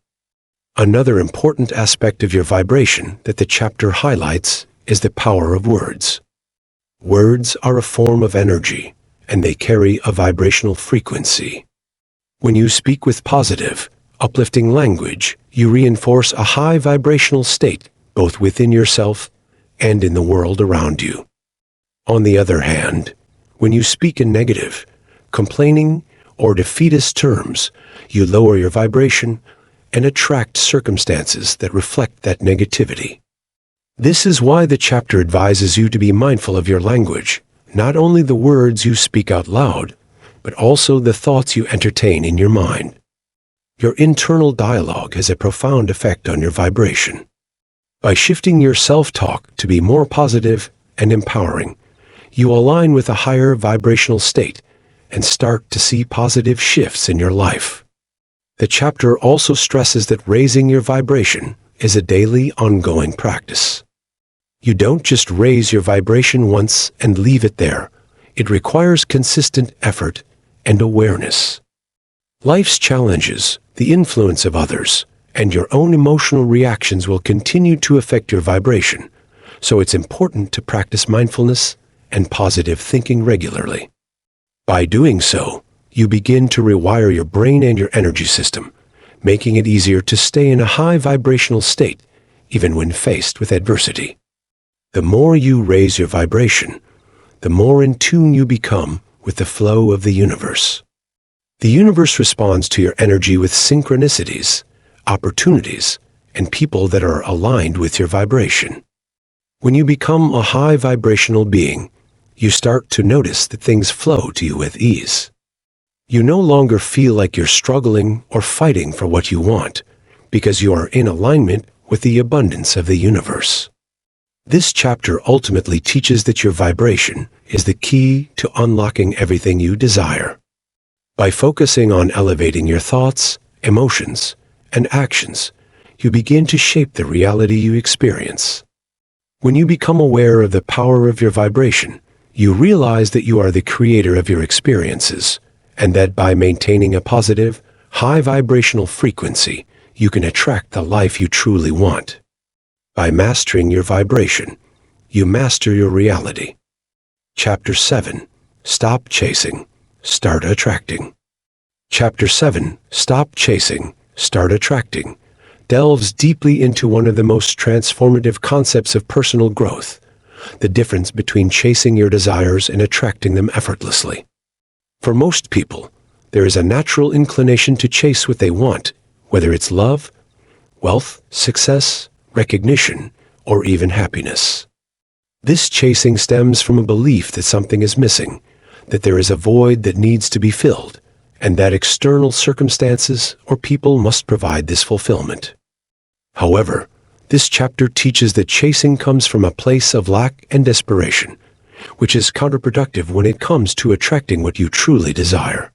Another important aspect of your vibration that the chapter highlights is the power of words. Words are a form of energy, and they carry a vibrational frequency. When you speak with positive, uplifting language, you reinforce a high vibrational state both within yourself and in the world around you. On the other hand, when you speak in negative, complaining, or defeatist terms, you lower your vibration and attract circumstances that reflect that negativity. This is why the chapter advises you to be mindful of your language, not only the words you speak out loud, but also the thoughts you entertain in your mind. Your internal dialogue has a profound effect on your vibration. By shifting your self-talk to be more positive and empowering, you align with a higher vibrational state and start to see positive shifts in your life. The chapter also stresses that raising your vibration is a daily, ongoing practice. You don't just raise your vibration once and leave it there. It requires consistent effort and awareness. Life's challenges, the influence of others, and your own emotional reactions will continue to affect your vibration, so it's important to practice mindfulness and positive thinking regularly. By doing so, you begin to rewire your brain and your energy system, making it easier to stay in a high vibrational state, even when faced with adversity. The more you raise your vibration, the more in tune you become with the flow of the universe. The universe responds to your energy with synchronicities, opportunities, and people that are aligned with your vibration. When you become a high vibrational being, you start to notice that things flow to you with ease. You no longer feel like you're struggling or fighting for what you want, because you are in alignment with the abundance of the universe. This chapter ultimately teaches that your vibration is the key to unlocking everything you desire. By focusing on elevating your thoughts, emotions, and actions, you begin to shape the reality you experience. When you become aware of the power of your vibration, you realize that you are the creator of your experiences, and that by maintaining a positive, high vibrational frequency, you can attract the life you truly want. By mastering your vibration, you master your reality. Chapter 7. Stop Chasing, Start Attracting. Chapter 7. Stop Chasing, Start Attracting delves deeply into one of the most transformative concepts of personal growth, the difference between chasing your desires and attracting them effortlessly. For most people, there is a natural inclination to chase what they want, whether it's love, wealth, success, recognition, or even happiness. This chasing stems from a belief that something is missing, that there is a void that needs to be filled, and that external circumstances or people must provide this fulfillment. However, this chapter teaches that chasing comes from a place of lack and desperation, which is counterproductive when it comes to attracting what you truly desire.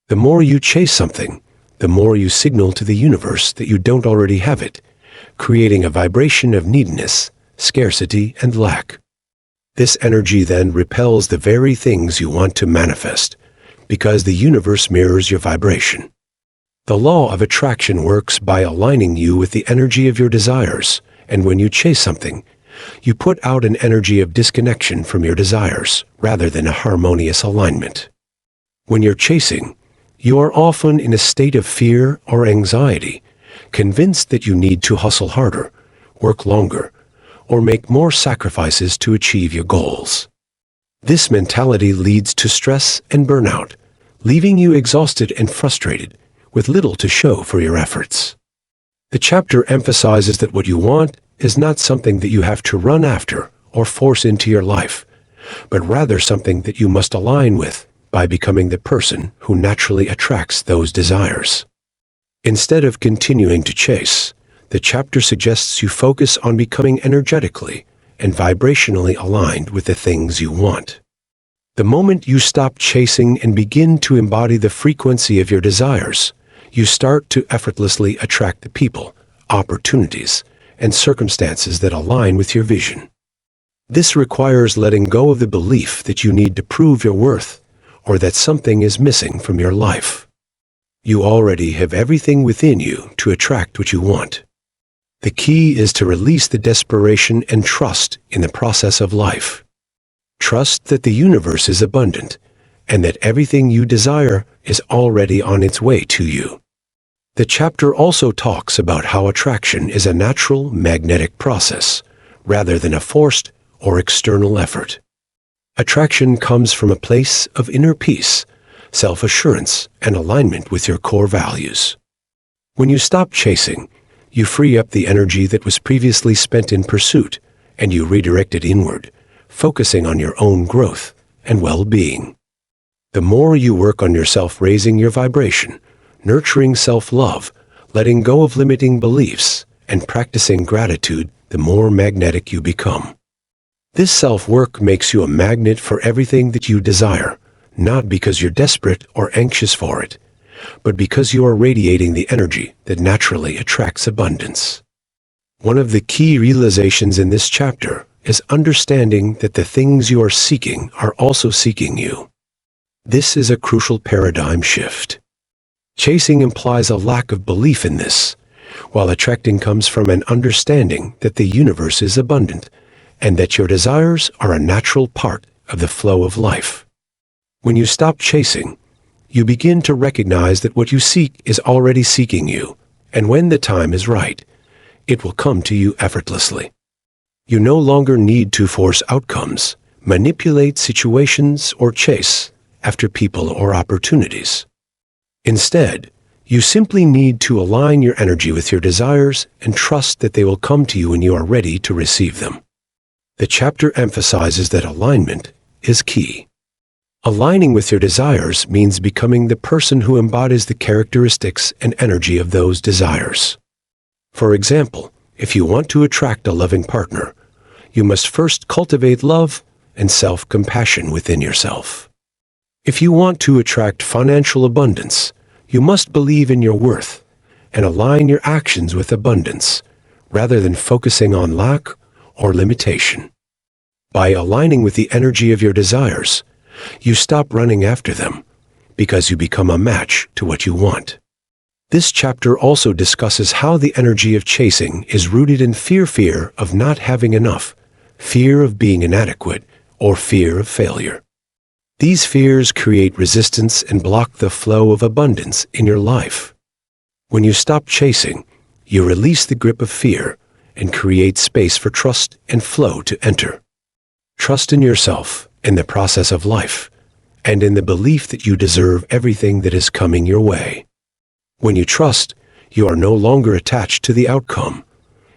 The more you chase something, the more you signal to the universe that you don't already have it, creating a vibration of neediness, scarcity, and lack. This energy then repels the very things you want to manifest, because the universe mirrors your vibration. The law of attraction works by aligning you with the energy of your desires, and when you chase something, you put out an energy of disconnection from your desires, rather than a harmonious alignment. When you're chasing, you are often in a state of fear or anxiety, convinced that you need to hustle harder, work longer, or make more sacrifices to achieve your goals. This mentality leads to stress and burnout, leaving you exhausted and frustrated, with little to show for your efforts. The chapter emphasizes that what you want is not something that you have to run after or force into your life, but rather something that you must align with by becoming the person who naturally attracts those desires. Instead of continuing to chase, the chapter suggests you focus on becoming energetically and vibrationally aligned with the things you want. The moment you stop chasing and begin to embody the frequency of your desires, you start to effortlessly attract the people, opportunities, and circumstances that align with your vision. This requires letting go of the belief that you need to prove your worth or that something is missing from your life. You already have everything within you to attract what you want. The key is to release the desperation and trust in the process of life. Trust that the universe is abundant and that everything you desire is already on its way to you. The chapter also talks about how attraction is a natural magnetic process, rather than a forced or external effort. Attraction comes from a place of inner peace, self-assurance, and alignment with your core values. When you stop chasing, you free up the energy that was previously spent in pursuit, and you redirect it inward, focusing on your own growth and well-being. The more you work on yourself raising your vibration, nurturing self-love, letting go of limiting beliefs, and practicing gratitude, the more magnetic you become. This self-work makes you a magnet for everything that you desire, not because you're desperate or anxious for it, but because you are radiating the energy that naturally attracts abundance. One of the key realizations in this chapter is understanding that the things you are seeking are also seeking you. This is a crucial paradigm shift. Chasing implies a lack of belief in this, while attracting comes from an understanding that the universe is abundant and that your desires are a natural part of the flow of life. When you stop chasing, you begin to recognize that what you seek is already seeking you, and when the time is right, it will come to you effortlessly. You no longer need to force outcomes, manipulate situations, or chase after people or opportunities. Instead, you simply need to align your energy with your desires and trust that they will come to you when you are ready to receive them. The chapter emphasizes that alignment is key. Aligning with your desires means becoming the person who embodies the characteristics and energy of those desires. For example, if you want to attract a loving partner, you must first cultivate love and self-compassion within yourself. If you want to attract financial abundance, you must believe in your worth and align your actions with abundance, rather than focusing on lack or limitation. By aligning with the energy of your desires, you stop running after them, because you become a match to what you want. This chapter also discusses how the energy of chasing is rooted in fear of not having enough, fear of being inadequate, or fear of failure. These fears create resistance and block the flow of abundance in your life. When you stop chasing, you release the grip of fear and create space for trust and flow to enter. Trust in yourself, in the process of life, and in the belief that you deserve everything that is coming your way. When you trust, you are no longer attached to the outcome,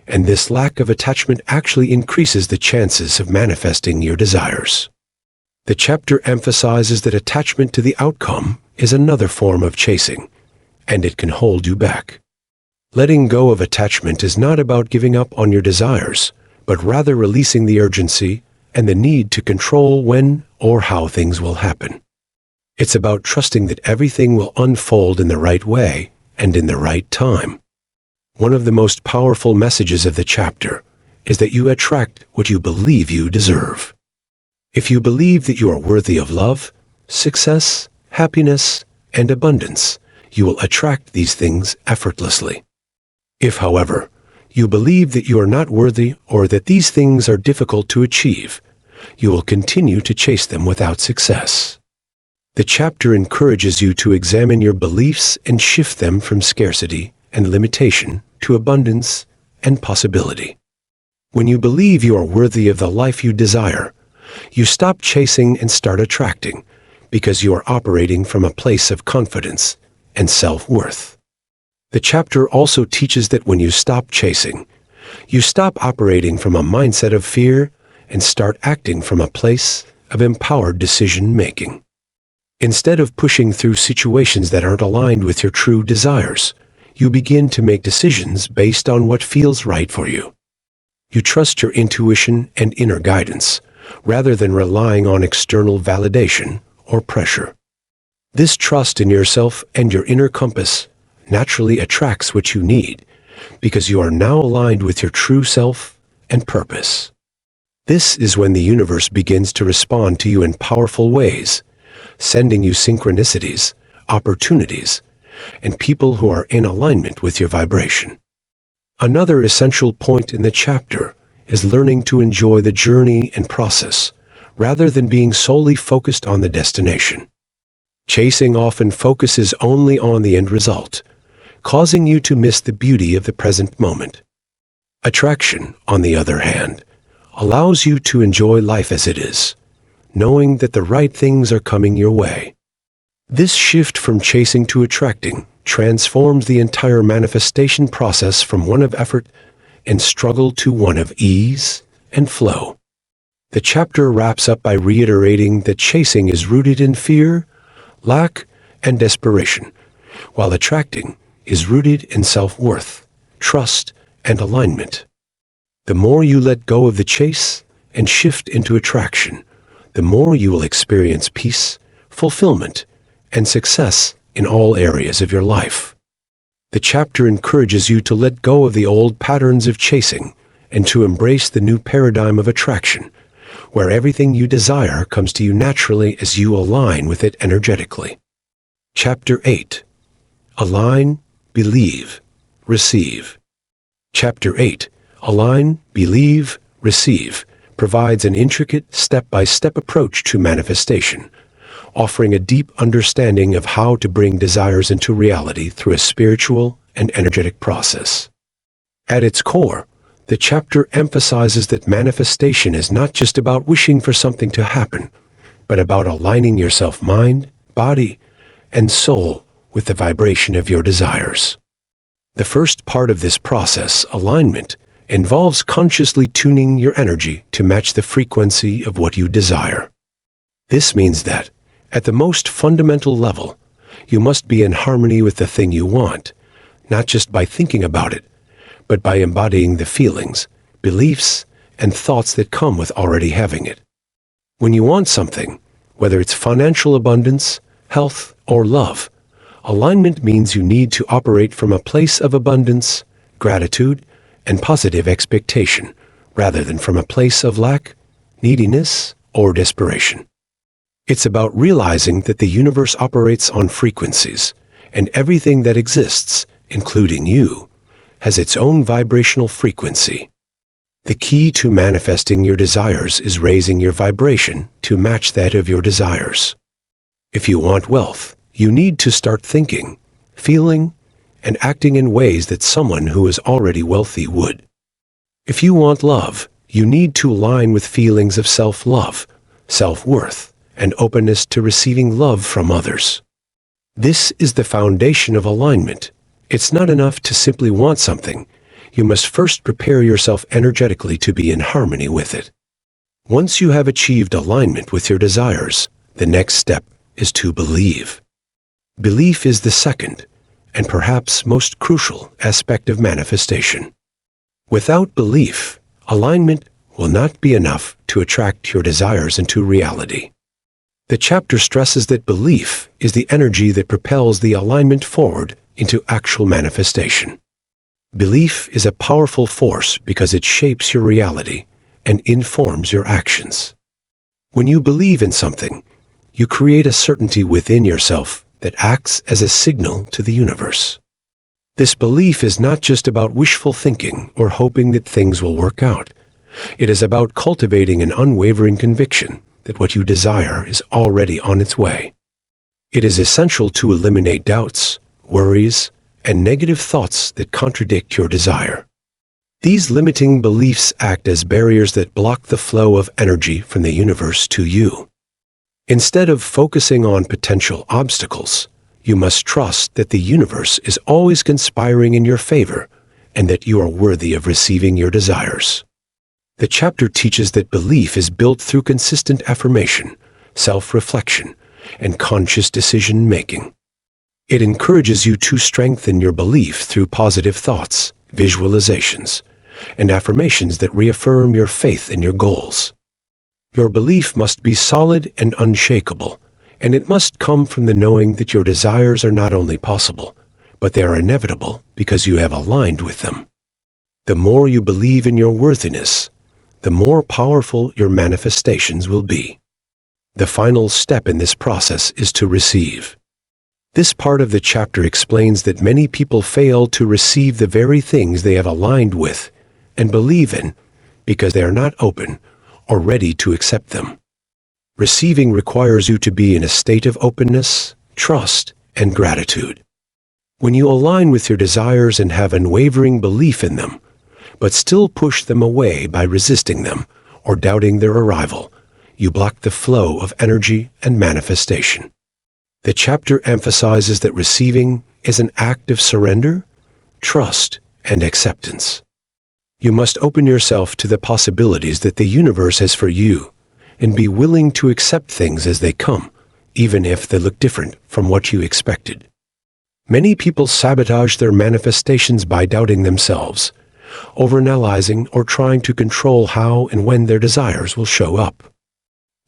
and this lack of attachment actually increases the chances of manifesting your desires. The chapter emphasizes that attachment to the outcome is another form of chasing, and it can hold you back. Letting go of attachment is not about giving up on your desires, but rather releasing the urgency and the need to control when or how things will happen. It's about trusting that everything will unfold in the right way and in the right time. One of the most powerful messages of the chapter is that you attract what you believe you deserve. If you believe that you are worthy of love, success, happiness, and abundance, you will attract these things effortlessly. If, however, you believe that you are not worthy or that these things are difficult to achieve, you will continue to chase them without success. The chapter encourages you to examine your beliefs and shift them from scarcity and limitation to abundance and possibility. When you believe you are worthy of the life you desire, you stop chasing and start attracting, because you are operating from a place of confidence and self-worth. The chapter also teaches that when you stop chasing, you stop operating from a mindset of fear and start acting from a place of empowered decision-making. Instead of pushing through situations that aren't aligned with your true desires, you begin to make decisions based on what feels right for you. You trust your intuition and inner guidance, rather than relying on external validation or pressure. This trust in yourself and your inner compass naturally attracts what you need, because you are now aligned with your true self and purpose. This is when the universe begins to respond to you in powerful ways, sending you synchronicities, opportunities, and people who are in alignment with your vibration. Another essential point in the chapter is learning to enjoy the journey and process, rather than being solely focused on the destination. Chasing often focuses only on the end result, causing you to miss the beauty of the present moment. Attraction, on the other hand, allows you to enjoy life as it is, knowing that the right things are coming your way. This shift from chasing to attracting transforms the entire manifestation process from one of effort and struggle to one of ease and flow. The chapter wraps up by reiterating that chasing is rooted in fear, lack, and desperation, while attracting is rooted in self-worth, trust, and alignment. The more you let go of the chase and shift into attraction, the more you will experience peace, fulfillment, and success in all areas of your life. The chapter encourages you to let go of the old patterns of chasing and to embrace the new paradigm of attraction, where everything you desire comes to you naturally as you align with it energetically. Chapter 8. Align, Believe, Receive. Chapter 8. Align, Believe, Receive provides an intricate step-by-step approach to manifestation, offering a deep understanding of how to bring desires into reality through a spiritual and energetic process. At its core, the chapter emphasizes that manifestation is not just about wishing for something to happen, but about aligning yourself mind, body, and soul with the vibration of your desires. The first part of this process, alignment, involves consciously tuning your energy to match the frequency of what you desire. This means that, at the most fundamental level, you must be in harmony with the thing you want, not just by thinking about it, but by embodying the feelings, beliefs, and thoughts that come with already having it. When you want something, whether it's financial abundance, health, or love, alignment means you need to operate from a place of abundance, gratitude, and positive expectation, rather than from a place of lack, neediness, or desperation. It's about realizing that the universe operates on frequencies, and everything that exists, including you, has its own vibrational frequency. The key to manifesting your desires is raising your vibration to match that of your desires. If you want wealth, you need to start thinking, feeling, and acting in ways that someone who is already wealthy would. If you want love, you need to align with feelings of self-love, self-worth, and openness to receiving love from others. This is the foundation of alignment. It's not enough to simply want something. You must first prepare yourself energetically to be in harmony with it. Once you have achieved alignment with your desires, the next step is to believe. Belief is the second, and perhaps most crucial aspect of manifestation. Without belief, alignment will not be enough to attract your desires into reality. The chapter stresses that belief is the energy that propels the alignment forward into actual manifestation. Belief is a powerful force because it shapes your reality and informs your actions. When you believe in something, you create a certainty within yourself that acts as a signal to the universe. This belief is not just about wishful thinking or hoping that things will work out. It is about cultivating an unwavering conviction that what you desire is already on its way. It is essential to eliminate doubts, worries, and negative thoughts that contradict your desire. These limiting beliefs act as barriers that block the flow of energy from the universe to you. Instead of focusing on potential obstacles, you must trust that the universe is always conspiring in your favor and that you are worthy of receiving your desires. The chapter teaches that belief is built through consistent affirmation, self-reflection, and conscious decision-making. It encourages you to strengthen your belief through positive thoughts, visualizations, and affirmations that reaffirm your faith in your goals. Your belief must be solid and unshakable, and it must come from the knowing that your desires are not only possible, but they are inevitable because you have aligned with them. The more you believe in your worthiness, the more powerful your manifestations will be. The final step in this process is to receive. This part of the chapter explains that many people fail to receive the very things they have aligned with and believe in because they are not open or ready to accept them. Receiving requires you to be in a state of openness, trust, and gratitude. When you align with your desires and have unwavering belief in them, but still push them away by resisting them or doubting their arrival, you block the flow of energy and manifestation. The chapter emphasizes that receiving is an act of surrender, trust, and acceptance. You must open yourself to the possibilities that the universe has for you, and be willing to accept things as they come, even if they look different from what you expected. Many people sabotage their manifestations by doubting themselves, overanalyzing or trying to control how and when their desires will show up.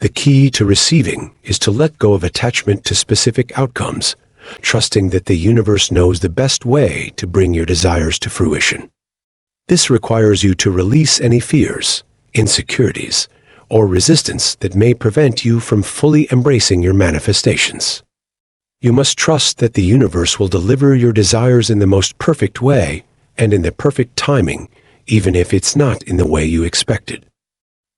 The key to receiving is to let go of attachment to specific outcomes, trusting that the universe knows the best way to bring your desires to fruition. This requires you to release any fears, insecurities, or resistance that may prevent you from fully embracing your manifestations. You must trust that the universe will deliver your desires in the most perfect way and in the perfect timing, even if it's not in the way you expected.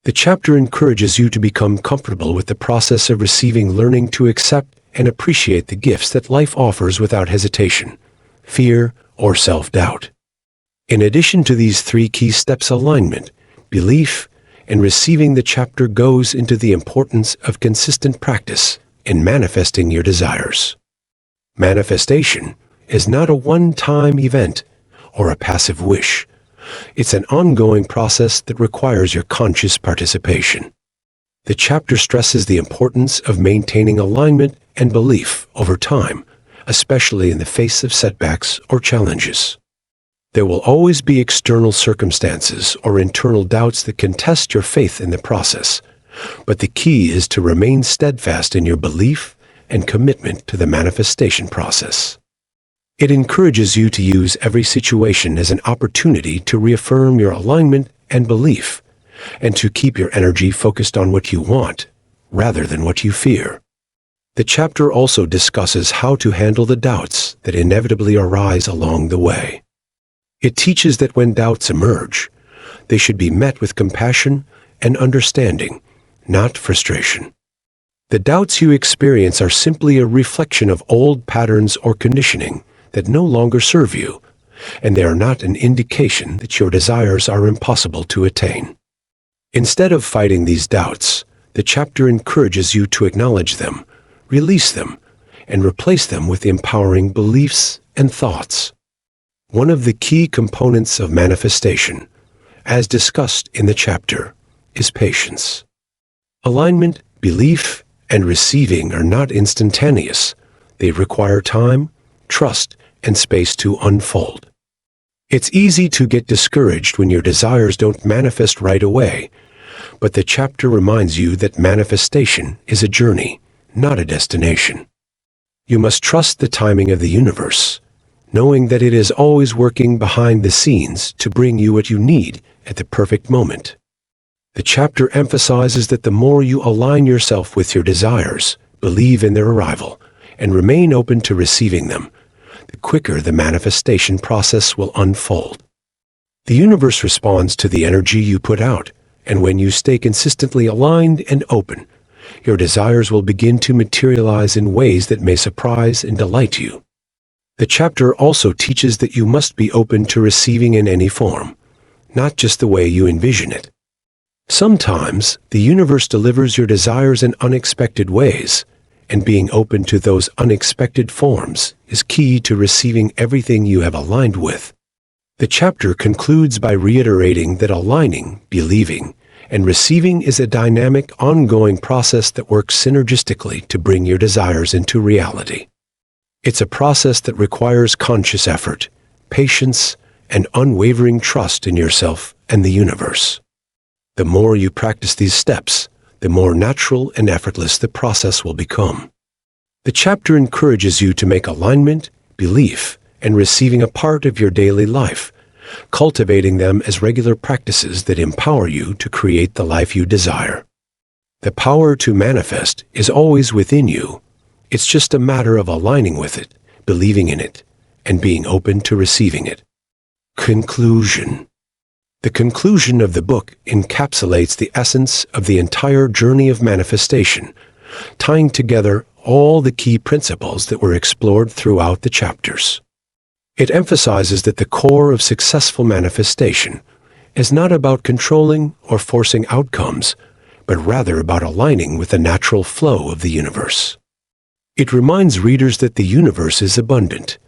The chapter encourages you to become comfortable with the process of receiving, learning to accept and appreciate the gifts that life offers without hesitation, fear, or self-doubt. In addition to these three key steps, alignment, belief, and receiving, the chapter goes into the importance of consistent practice in manifesting your desires. Manifestation is not a one-time event or a passive wish. It's an ongoing process that requires your conscious participation. The chapter stresses the importance of maintaining alignment and belief over time, especially in the face of setbacks or challenges. There will always be external circumstances or internal doubts that can test your faith in the process, but the key is to remain steadfast in your belief and commitment to the manifestation process. It encourages you to use every situation as an opportunity to reaffirm your alignment and belief, and to keep your energy focused on what you want, rather than what you fear. The chapter also discusses how to handle the doubts that inevitably arise along the way. It teaches that when doubts emerge, they should be met with compassion and understanding, not frustration. The doubts you experience are simply a reflection of old patterns or conditioning that no longer serve you, and they are not an indication that your desires are impossible to attain. Instead of fighting these doubts, the chapter encourages you to acknowledge them, release them, and replace them with empowering beliefs and thoughts. One of the key components of manifestation, as discussed in the chapter, is patience. Alignment, belief, and receiving are not instantaneous. They require time, trust, and space to unfold. It's easy to get discouraged when your desires don't manifest right away, but the chapter reminds you that manifestation is a journey, not a destination. You must trust the timing of the universe, knowing that it is always working behind the scenes to bring you what you need at the perfect moment. The chapter emphasizes that the more you align yourself with your desires, believe in their arrival, and remain open to receiving them, the quicker the manifestation process will unfold. The universe responds to the energy you put out, and when you stay consistently aligned and open, your desires will begin to materialize in ways that may surprise and delight you. The chapter also teaches that you must be open to receiving in any form, not just the way you envision it. Sometimes the universe delivers your desires in unexpected ways, and being open to those unexpected forms is key to receiving everything you have aligned with. The chapter concludes by reiterating that aligning, believing, and receiving is a dynamic, ongoing process that works synergistically to bring your desires into reality. It's a process that requires conscious effort, patience, and unwavering trust in yourself and the universe. The more you practice these steps, the more natural and effortless the process will become. The chapter encourages you to make alignment, belief, and receiving a part of your daily life, cultivating them as regular practices that empower you to create the life you desire. The power to manifest is always within you. It's just a matter of aligning with it, believing in it, and being open to receiving it. Conclusion. The conclusion of the book encapsulates the essence of the entire journey of manifestation, tying together all the key principles that were explored throughout the chapters. It emphasizes that the core of successful manifestation is not about controlling or forcing outcomes, but rather about aligning with the natural flow of the universe. It reminds readers that the universe is abundant,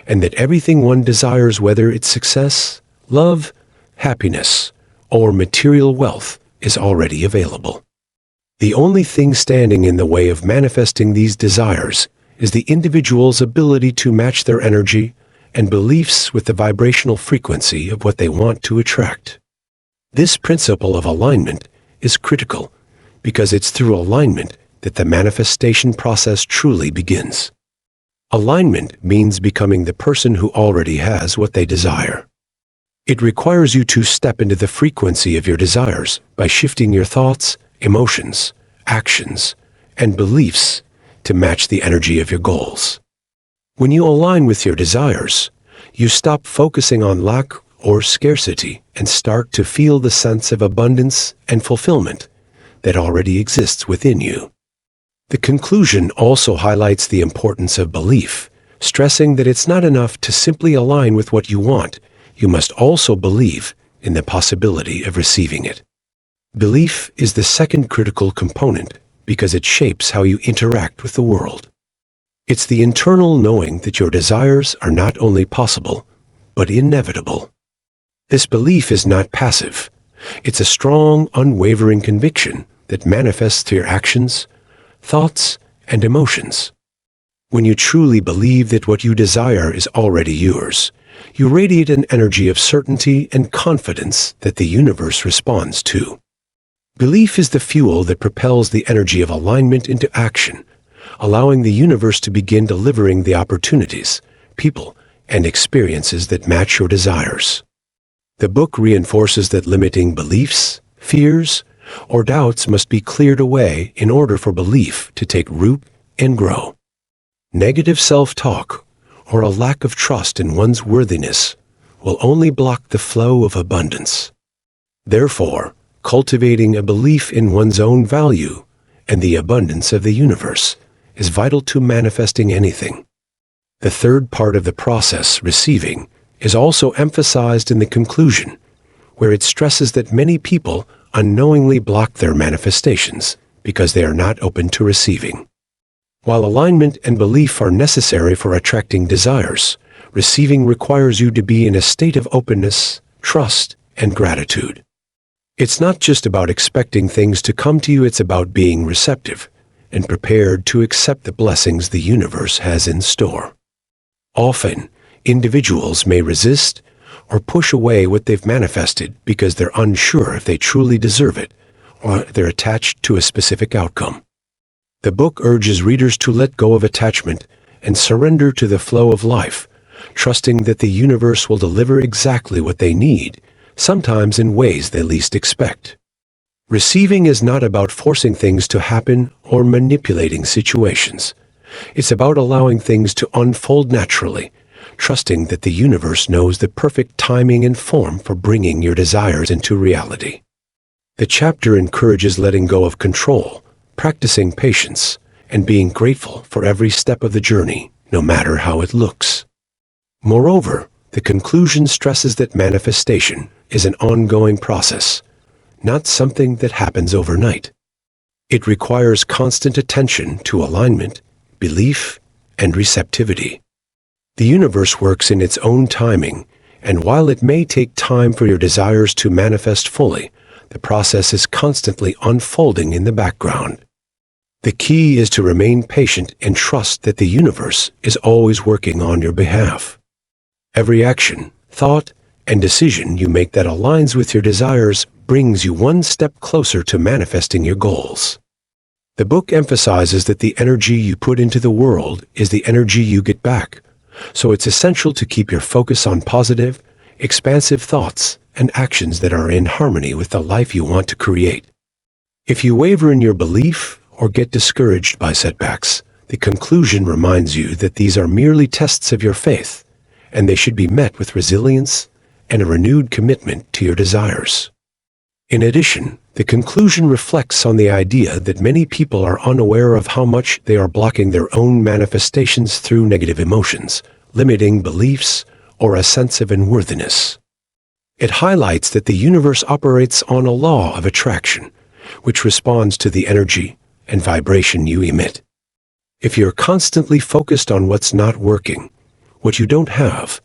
and that everything one desires, whether it's success, love, happiness, or material wealth is already available. The only thing standing in the way of manifesting these desires is the individual's ability to match their energy and beliefs with the vibrational frequency of what they want to attract. This principle of alignment is critical because it's through alignment that the manifestation process truly begins. Alignment means becoming the person who already has what they desire. It requires you to step into the frequency of your desires by shifting your thoughts, emotions, actions, and beliefs to match the energy of your goals. When you align with your desires, you stop focusing on lack or scarcity and start to feel the sense of abundance and fulfillment that already exists within you. The conclusion also highlights the importance of belief, stressing that it's not enough to simply align with what you want. You must also believe in the possibility of receiving it. Belief is the second critical component because it shapes how you interact with the world. It's the internal knowing that your desires are not only possible, but inevitable. This belief is not passive. It's a strong, unwavering conviction that manifests through your actions, thoughts, and emotions. When you truly believe that what you desire is already yours, you radiate an energy of certainty and confidence that the universe responds to. Belief is the fuel that propels the energy of alignment into action, allowing the universe to begin delivering the opportunities, people, and experiences that match your desires. The book reinforces that limiting beliefs, fears, or doubts must be cleared away in order for belief to take root and grow. Negative self-talk, or a lack of trust in one's worthiness, will only block the flow of abundance. Therefore, cultivating a belief in one's own value and the abundance of the universe is vital to manifesting anything. The third part of the process, receiving, is also emphasized in the conclusion, where it stresses that many people unknowingly block their manifestations because they are not open to receiving. While alignment and belief are necessary for attracting desires, receiving requires you to be in a state of openness, trust, and gratitude. It's not just about expecting things to come to you, it's about being receptive and prepared to accept the blessings the universe has in store. Often, individuals may resist or push away what they've manifested because they're unsure if they truly deserve it or they're attached to a specific outcome. The book urges readers to let go of attachment and surrender to the flow of life, trusting that the universe will deliver exactly what they need, sometimes in ways they least expect. Receiving is not about forcing things to happen or manipulating situations. It's about allowing things to unfold naturally, trusting that the universe knows the perfect timing and form for bringing your desires into reality. The chapter encourages letting go of control, practicing patience, and being grateful for every step of the journey, no matter how it looks. Moreover, the conclusion stresses that manifestation is an ongoing process, not something that happens overnight. It requires constant attention to alignment, belief, and receptivity. The universe works in its own timing, and while it may take time for your desires to manifest fully, the process is constantly unfolding in the background. The key is to remain patient and trust that the universe is always working on your behalf. Every action, thought, and decision you make that aligns with your desires brings you one step closer to manifesting your goals. The book emphasizes that the energy you put into the world is the energy you get back, so it's essential to keep your focus on positive, expansive thoughts and actions that are in harmony with the life you want to create. If you waver in your belief or get discouraged by setbacks, the conclusion reminds you that these are merely tests of your faith, and they should be met with resilience and a renewed commitment to your desires. In addition, the conclusion reflects on the idea that many people are unaware of how much they are blocking their own manifestations through negative emotions, limiting beliefs, or a sense of unworthiness. It highlights that the universe operates on a law of attraction, which responds to the energy and vibration you emit. If you're constantly focused on what's not working, what you don't have,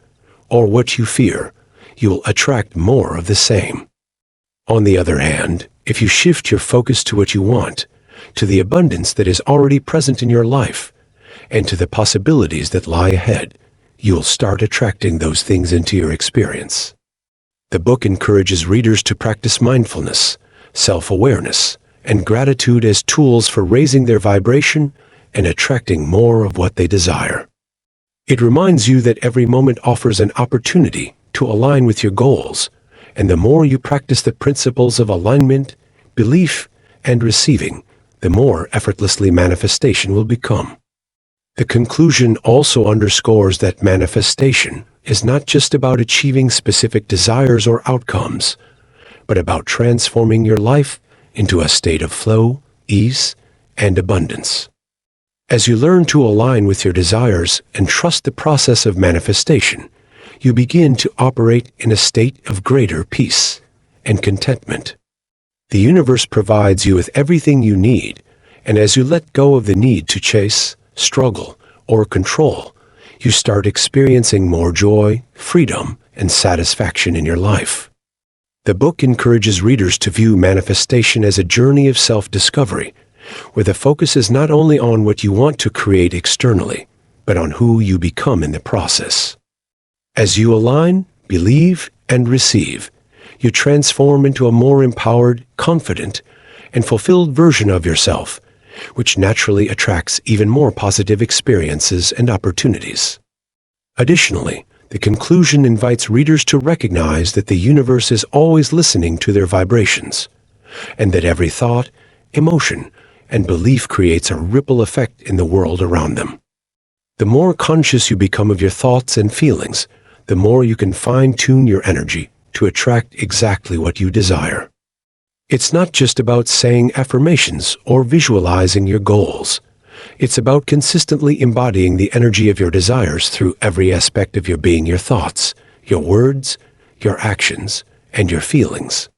or what you fear, you will attract more of the same. On the other hand, if you shift your focus to what you want, to the abundance that is already present in your life, and to the possibilities that lie ahead, you will start attracting those things into your experience. The book encourages readers to practice mindfulness, self-awareness, and gratitude as tools for raising their vibration and attracting more of what they desire. It reminds you that every moment offers an opportunity to align with your goals, and the more you practice the principles of alignment, belief, and receiving, the more effortlessly manifestation will become. The conclusion also underscores that manifestation is not just about achieving specific desires or outcomes, but about transforming your life into a state of flow, ease, and abundance. As you learn to align with your desires and trust the process of manifestation, you begin to operate in a state of greater peace and contentment. The universe provides you with everything you need, and as you let go of the need to chase, struggle, or control, you start experiencing more joy, freedom, and satisfaction in your life. The book encourages readers to view manifestation as a journey of self-discovery, where the focus is not only on what you want to create externally, but on who you become in the process. As you align, believe, and receive, you transform into a more empowered, confident, and fulfilled version of yourself, which naturally attracts even more positive experiences and opportunities. Additionally, the conclusion invites readers to recognize that the universe is always listening to their vibrations, and that every thought, emotion, and belief creates a ripple effect in the world around them. The more conscious you become of your thoughts and feelings, the more you can fine-tune your energy to attract exactly what you desire. It's not just about saying affirmations or visualizing your goals. It's about consistently embodying the energy of your desires through every aspect of your being, your thoughts, your words, your actions, and your feelings.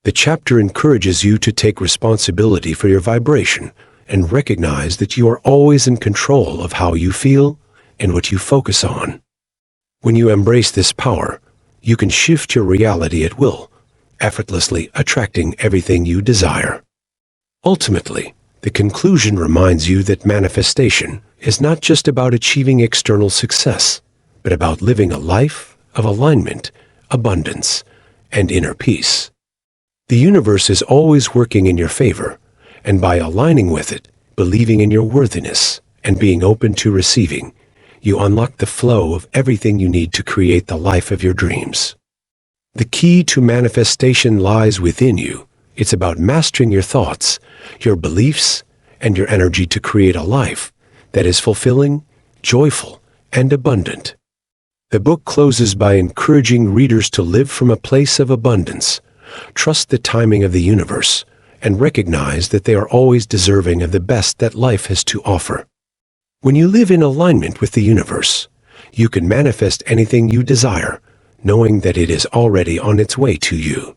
The chapter encourages you to take responsibility for your vibration and recognize that you are always in control of how you feel and what you focus on. When you embrace this power, you can shift your reality at will, effortlessly attracting everything you desire. Ultimately, the conclusion reminds you that manifestation is not just about achieving external success, but about living a life of alignment, abundance, and inner peace. The universe is always working in your favor, and by aligning with it, believing in your worthiness, and being open to receiving, you unlock the flow of everything you need to create the life of your dreams. The key to manifestation lies within you. It's about mastering your thoughts, your beliefs, and your energy to create a life that is fulfilling, joyful, and abundant. The book closes by encouraging readers to live from a place of abundance, trust the timing of the universe, and recognize that they are always deserving of the best that life has to offer. When you live in alignment with the universe, you can manifest anything you desire, knowing that it is already on its way to you.